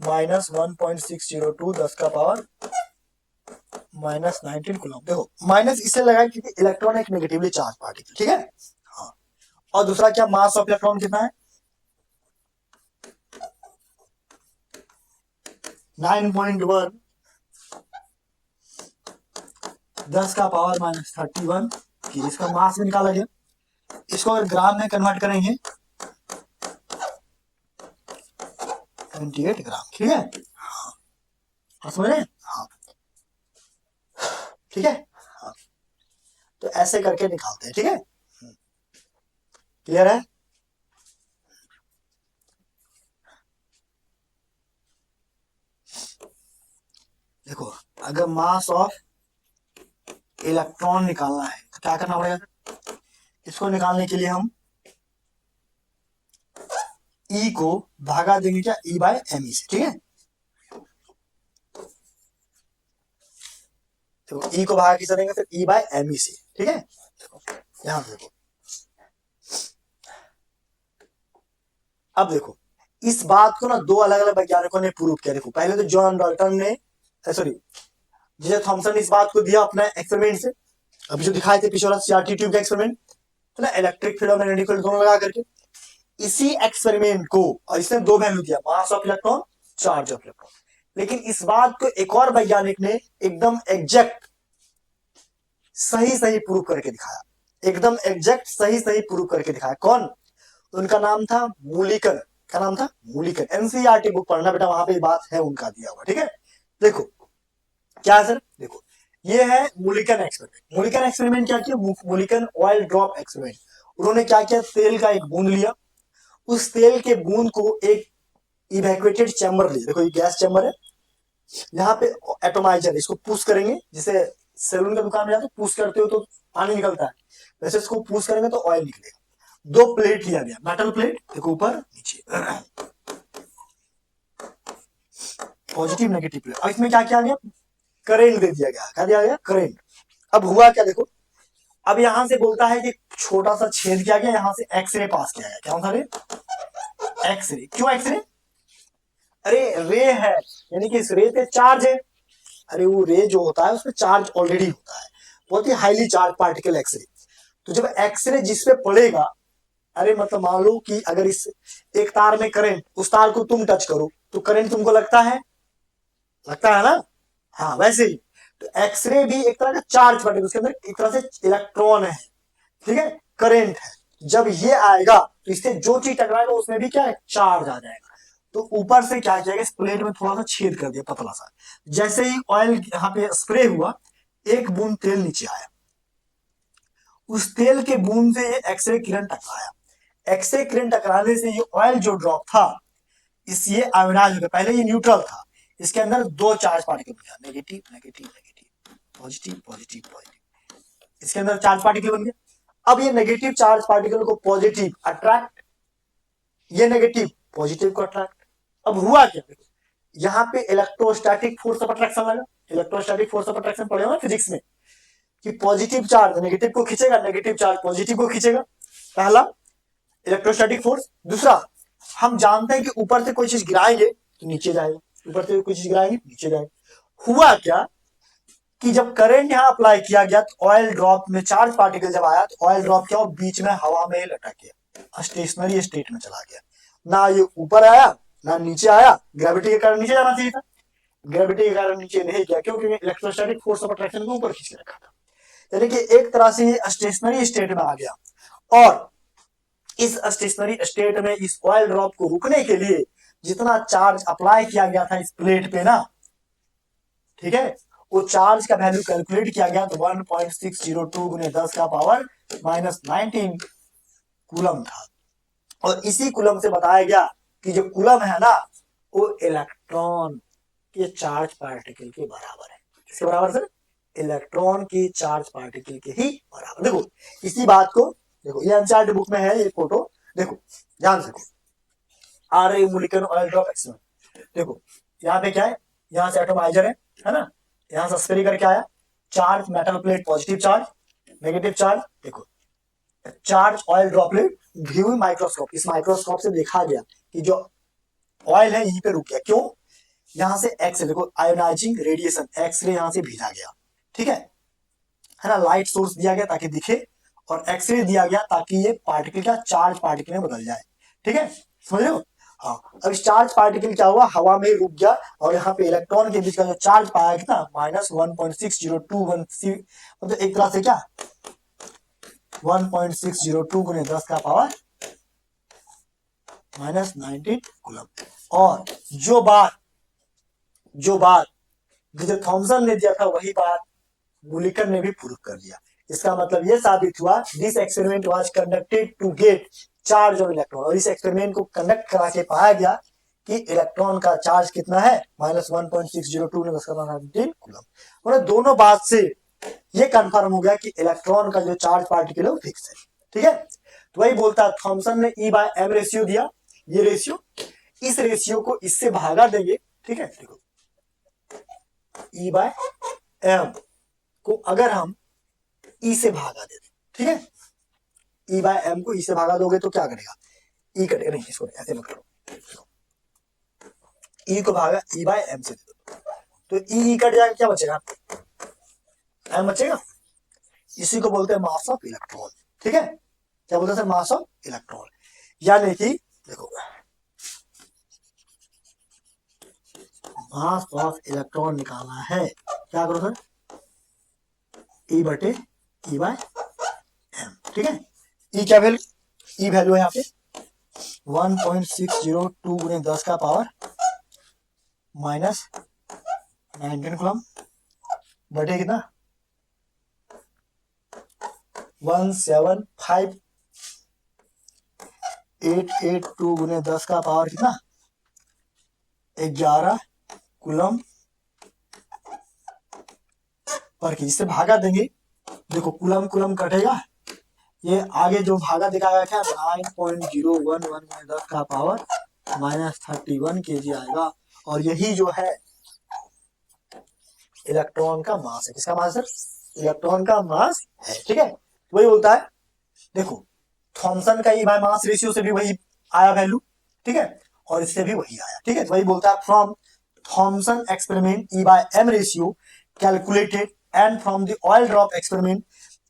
-1.602 10 का पावर -19 कूलम। देखो माइनस इससे लगा क्योंकि इलेक्ट्रॉन एक नेगेटिवली चार्ज पार्टिकल, ठीक है। हाँ, और दूसरा क्या, मास ऑफ इलेक्ट्रॉन कितना है, 9.1 10 का पावर -31, इसका मास भी निकाला गया। इसको अगर ग्राम में कन्वर्ट करेंगे 78 ग्राम। ठीक है, हाँ समझ रहे हैं, हाँ ठीक है, हाँ तो ऐसे करके निकालते हैं। ठीक है, क्लियर है। देखो अगर मास ऑफ इलेक्ट्रॉन निकालना है तो क्या करना पड़ेगा, इसको निकालने के लिए हम ई को भागा देंगे क्या, ई बाय एम ई से। ठीक है, तो ई को भागा किसे देंगे, फिर ई बाय एम ई से। ठीक है, यहां देखो, अब देखो इस बात को ना दो अलग अलग वैज्ञानिकों ने प्रूव किया। देखो पहले तो जॉन डाल्टन ने, सॉरी जे थॉमसन ने इस बात को दिया अपने एक्सपेरिमेंट से, अभी जो दिखाए थे पिछले सीआरटी ट्यूब का एक्सपेरिमेंट, है ना, इलेक्ट्रिक फील्ड और मैग्नेटिक फील्ड दोनों लगा करके। इसी एक्सपेरिमेंट को, और इसने दो वैल्यू दिया, mass of electron, charge of electron, लेकिन इस बात को एक और वैज्ञानिक ने एकदम एग्जैक्ट सही सही प्रूव करके दिखाया, एकदम एग्जैक्ट सही सही प्रूव करके दिखाया। कौन, उनका नाम था मूलिकन। क्या नाम था, मूलिकन। एनसीईआरटी बुक पढ़ना बेटा, वहां पे बात है उनका दिया हुआ। ठीक है, देखो क्या है सर, देखो ये है मूलिकन एक्सपेरिमेंट। मूलिकन एक्सपेरिमेंट क्या किया, मूलिकन ऑयल ड्रॉप एक्सपेरिमेंट। उन्होंने क्या किया, तेल का एक बूंद लिया, उस तेल के बूंद को एक इवैक्यूएटेड चैम्बर लिया, देखो ये गैस चैम्बर है, यहाँ पे एटोमाइजर, इसको पुश करेंगे, जिसे सैलून की दुकान में जाते पुश करते हो तो पानी निकलता है, वैसे इसको पुश करेंगे तो ऑयल निकलेगा। दो प्लेट लिया गया, मेटल प्लेट, देखो ऊपर नीचे, पॉजिटिव नेगेटिव प्लेट। और इसमें क्या किया गया, करेंट दे दिया गया। क्या दिया गया, करेंट। अब हुआ क्या, देखो अब यहां से बोलता है कि छोटा सा छेद किया गया, यहां से एक्सरे पास किया गया। क्या था, एक्सरे। क्यों एक्सरे, अरे रे है, यानी कि इस रे पे चार्ज है। अरे वो रे जो होता है उसमें चार्ज ऑलरेडी होता है, बहुत ही हाईली चार्ज पार्टिकल एक्सरे। तो जब एक्सरे जिस पे पड़ेगा, अरे मतलब मान लो कि अगर इस एक तार में करंट, उस तार को तुम टच करो तो करंट तुमको लगता है, लगता है ना, हाँ वैसे ही। तो एक्सरे भी एक तरह का चार्ज पार्टिकल, उसके अंदर एक तरह से इलेक्ट्रॉन है, ठीक है, करंट है। जब ये आएगा तो इससे जो चीज टकराएगा उसमें भी क्या है, चार्ज आ जाएगा। तो ऊपर से क्या किया, इस प्लेट में थोड़ा सा छेद कर दिया, पतला सा। जैसे ही ऑयल यहाँ पे स्प्रे हुआ, एक बूंद तेल नीचे आया, उस तेल के बूंद से ये एक्सरे किरण टकराया। एक्सरे किरण टकराने से ये ऑयल जो ड्रॉप था, इस ये आयोनाइज हो गया। पहले ये न्यूट्रल था, इसके अंदर दो चार्ज पार्टिकल बन गया, negative negative negative, positive positive positive, इसके अंदर चार्ज पार्टिकल बन गया। अब ये नेगेटिव चार्ज पार्टिकल को पॉजिटिव अट्रैक्ट, ये नेगेटिव पॉजिटिव को अट्रैक्ट। अब हुआ क्या, यहाँ पे इलेक्ट्रोस्टैटिक फोर्स ऑफ अट्रैक्शन लगा। इलेक्ट्रोस्टैटिक फोर्स ऑफ अट्रैक्शन पढ़े हो फिजिक्स में, कि पॉजिटिव चार्ज नेगेटिव को खींचेगा, नेगेटिव चार्ज पॉजिटिव को खींचेगा, पहला इलेक्ट्रोस्टैटिक फोर्स। दूसरा, हम जानते हैं कि ऊपर से कोई चीज गिराएंगे तो नीचे जाएगा, ऊपर से कोई चीज गिराएंगे नीचे जाएगा। हुआ क्या कि जब करंट यहां अप्लाई किया गया तो ऑयल ड्रॉप में चार्ज पार्टिकल जब आया तो ऑयल ड्रॉप क्या, बीच में हवा में लटक गया, स्टेशनरी स्टेट में चला गया। ना ये ऊपर आया ना नीचे आया, ग्रेविटी के कारण नीचे जाना चाहिए था, ग्रेविटी के कारण नीचे नहीं गया, क्योंकि इलेक्ट्रोस्टैटिक फोर्स ऑफ अट्रैक्शन को ऊपर खींच के रखा था। यानी कि एक तरह से ये स्टेशनरी स्टेट में आ गया। और इस स्टेशनरी स्टेट में इस ऑयल ड्रॉप को रुकने के लिए जितना चार्ज अप्लाई किया गया था इस प्लेट पे ना, ठीक है, वो चार्ज का वैल्यू कैलकुलेट किया गया तो 1.602 गुने 10 का पावर -19 कूलम था। और इसी कूलम से बताया गया कि जो कूलम है ना, वो इलेक्ट्रॉन के चार्ज पार्टिकल के बराबर है। किसके बराबर सर, इलेक्ट्रॉन की चार्ज पार्टिकल के ही बराबर। देखो इसी बात को, देखो ये एनसीईआरटी बुक में है ये फोटो, देखो ध्यान से देखो, are Mulliken oil drop experiment. देखो यहाँ पे क्या है, यहाँ से एटोमाइजर है ना, यहाँ से स्प्रे करके आया, charge metal plate positive charge, negative charge. देखो charge oil droplet view microscope, इस माइक्रोस्कोप से देखा गया कि जो ऑयल है यहीं पे रुक गया। क्यों, यहां से एक्सरे, देखो आयोनाइजिंग रेडिएशन, एक्सरे यहां से भेजा गया, ठीक है ना, लाइट सोर्स दिया गया ताकि दिखे, और एक्सरे दिया गया ताकि ये पार्टिकल का चार्ज पार्टिकल में बदल जाए। ठीक है, समझ रहे हो, हाँ। अब इस चार्ज पार्टिकल क्या हुआ, हवा में रुक गया, और यहाँ पे इलेक्ट्रॉन के बीच का जो चार्ज पाया गया था -1.6021, मतलब एक तरह से क्या 1.602 गुने 10 का पावर -19 कूलम। और जो बात जो थॉमसन ने दिया था वही बात मुलिकन ने भी प्रूव कर दिया। इसका मतलब यह साबित हुआ this experiment was conducted to get charge of electron, और इस एक्सपेरिमेंट को कंडक्ट करा के पाया गया कि इलेक्ट्रॉन का चार्ज कितना है -1.602 कूलम। मतलब दोनों बात से ये कंफर्म हो गया कि इलेक्ट्रॉन का जो चार्ज पार्टिकल है वो फिक्स है। ठीक है, तो वही बोलता है थॉमसन ने E/m रेशियो दिया, ये रेशियो, इस रेशियो को इससे भागा देंगे। ठीक है, देखो E/m को अगर हम E से भागा देते, ठीक है, E/m को E से भागा दोगे तो क्या करेगा, E कटेगा, नहीं इसको ऐसे मत करो, E को भागा E/m से दे दो तो E कट जाएगा, क्या बचेगा, m बचेगा। इसी को बोलते हैं मास ऑफ इलेक्ट्रॉन। ठीक है, क्या बोलते हैं मास ऑफ इलेक्ट्रॉन, यानी कि देखो मास ऑफ इलेक्ट्रॉन निकालना है, क्या करो सर, E/m। ठीक है, E क्या वैल्यू, E वैल्यू है यहाँ पे 1.602 गुने 10 का पावर -19 कूलम बटे कितना 175,882 गुने 10 का पावर कितना 11 कूलम पर के, जिससे भागा देंगे, देखो कूलम कूलम कटेगा, ये आगे जो भागा दिखाया क्या 9.011 गुने 10 का पावर -31 kg आएगा, और यही जो है इलेक्ट्रॉन का मास है। किसका मास है, इलेक्ट्रॉन का मास है। ठीक है, वही बोलता है, देखो थॉमसन का E बाय मास रेशियो से भी वही आया वैल्यू, ठीक है, और इससे भी वही आया। ठीक है, तो वही बोलता है from Thomson experiment E/m ratio calculated and from the oil drop experiment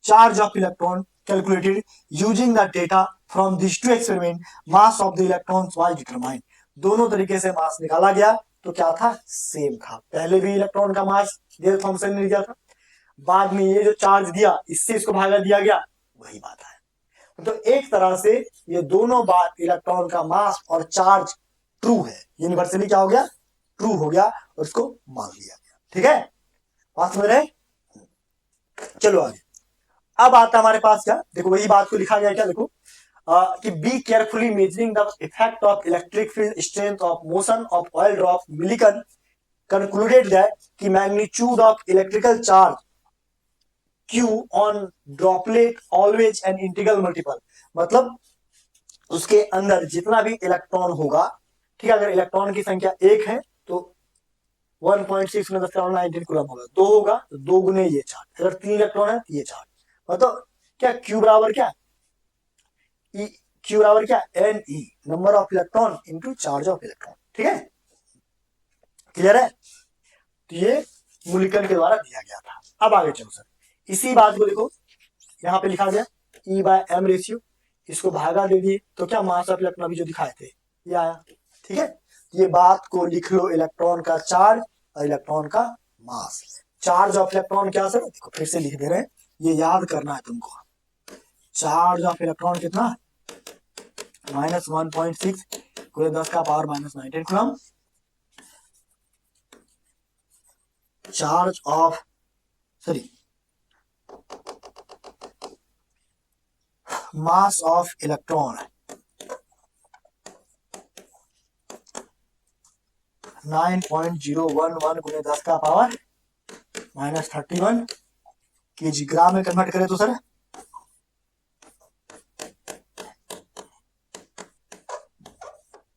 charge of electron calculated using the data from this two experiment mass of the electrons was determined. दोनों तरीके से मास निकाला गया तो क्या था, सेम था। पहले भी इलेक्ट्रॉन का मास दिया थॉमसन ने दिया था, बाद में ये जो चार्ज दिया इससे इसको भागा दिया गया, वही बात है। तो एक तरह से ये दोनों बात इलेक्ट्रॉन का मास और चार्ज ट्रू है, यूनिवर्सली क्या हो गया, ट्रू हो गया, और इसको मान लिया गया। ठीक है, बात समझ रहे, चलो आगे। अब आता हमारे पास क्या, देखो वही बात को लिखा गया क्या, देखो कि be carefully measuring the effect of electric field strength of motion of oil drop Millikan concluded that कि magnitude of electrical charge Q on droplet always an integral multiple, मतलब उसके अंदर जितना भी इलेक्ट्रॉन होगा, ठीक है, अगर इलेक्ट्रॉन की संख्या 1 है तो 1.6 में 10⁻19 कूलम होगा, 2 होगा तो 2 गुने ये चार्ज, अगर 3 इलेक्ट्रॉन है तो ये चार्ज, मतलब क्या Q बराबर क्या, Q बराबर क्या Ne, number of electron into charge of electron. ठीक है, क्लियर है, तो ये मुलिकन के द्वारा दिया गया था। अब आगे चलो सर, इसी बात को देखो यहाँ पे लिखा गया E/m रेशियो, इसको भागा दे दिए तो क्या मास ऑफ इलेक्ट्रॉन अभी जो दिखाए थे ये आया। ठीक है, ये बात को लिख लो, इलेक्ट्रॉन का चार्ज और इलेक्ट्रॉन का मास। चार्ज ऑफ इलेक्ट्रॉन क्या सर, देखो फिर से लिख दे रहे हैं, ये याद करना है तुमको। चार्ज ऑफ इलेक्ट्रॉन कितना -1.6 गुणे 10 का power -19 coulomb, charge of mass of electron 9.011 गुने 10 का पावर -31 kg, ग्राम में कन्वर्ट करें तो सर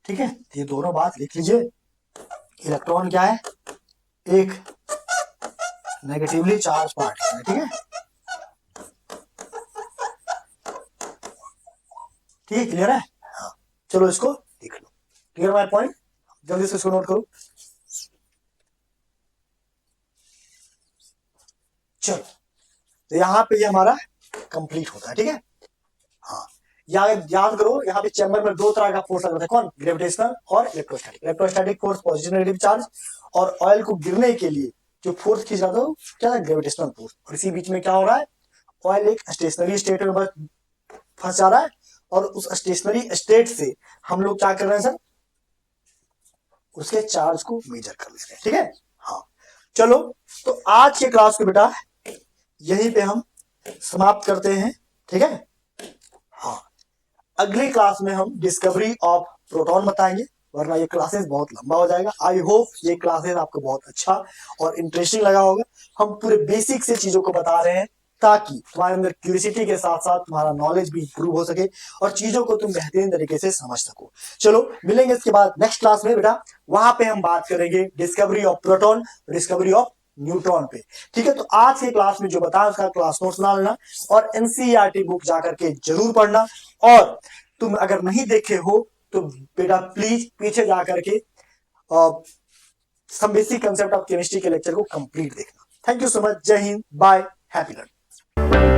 ठीक है, ये दोनों बात लिख लीजिए। इलेक्ट्रॉन क्या है, एक नेगेटिवली चार्ज पार्टिकल है। ठीक है, ठीक है, क्लियर है, हाँ। चलो इसको लिख लो, क्लियर माय पॉइंट, जल्दी से इसको नोट करो। चलो तो यहाँ पे ये हमारा कंप्लीट होता है। ठीक है, हाँ, याद करो यहाँ पे चैम्बर में 2 तरह का फोर्स लगता है, कौन, ग्रेविटेशनल और electrostatic. Electrostatic force positive negative charge, और ऑयल को गिरने के लिए जो फोर्स खींच रहा था क्या है, ग्रेविटेशनल फोर्स। और इसी बीच में क्या हो रहा है, ऑयल एक स्टेशनरी स्टेट में बस फंस जा रहा है, और उस स्टेशनरी स्टेट से हम लोग क्या कर रहे हैं सर, उसके चार्ज को मेजर कर लेते हैं। ठीक है, हाँ चलो, तो आज के क्लास को बेटा यहीं पे हम समाप्त करते हैं। ठीक है, हाँ अगली क्लास में हम डिस्कवरी ऑफ प्रोटॉन बताएंगे, वरना ये क्लासेस बहुत लंबा हो जाएगा। आई होप ये क्लासेस आपको बहुत अच्छा और इंटरेस्टिंग लगा होगा। हम पूरे बेसिक से चीजों को बता रहे हैं ताकि तुम्हारे अंदर क्यूरियोसिटी के साथ साथ तुम्हारा नॉलेज भी इंप्रूव हो सके और चीजों को तुम बेहतरीन तरीके से समझ सको। चलो मिलेंगे इसके बाद नेक्स्ट क्लास में बेटा, वहां पे हम बात करेंगे discovery of proton, discovery of neutron पे। ठीक है, तो आज के क्लास में जो बताया उसका क्लास नोट्स बना लेना और एनसीईआरटी बुक जाकर के जरूर पढ़ना। और तुम अगर नहीं देखे हो तो बेटा प्लीज पीछे जाकर के some basic concept of chemistry के लेक्चर को कंप्लीट देखना। थैंक यू सो मच, जय हिंद, बाय, हैप्पी लर्निंग।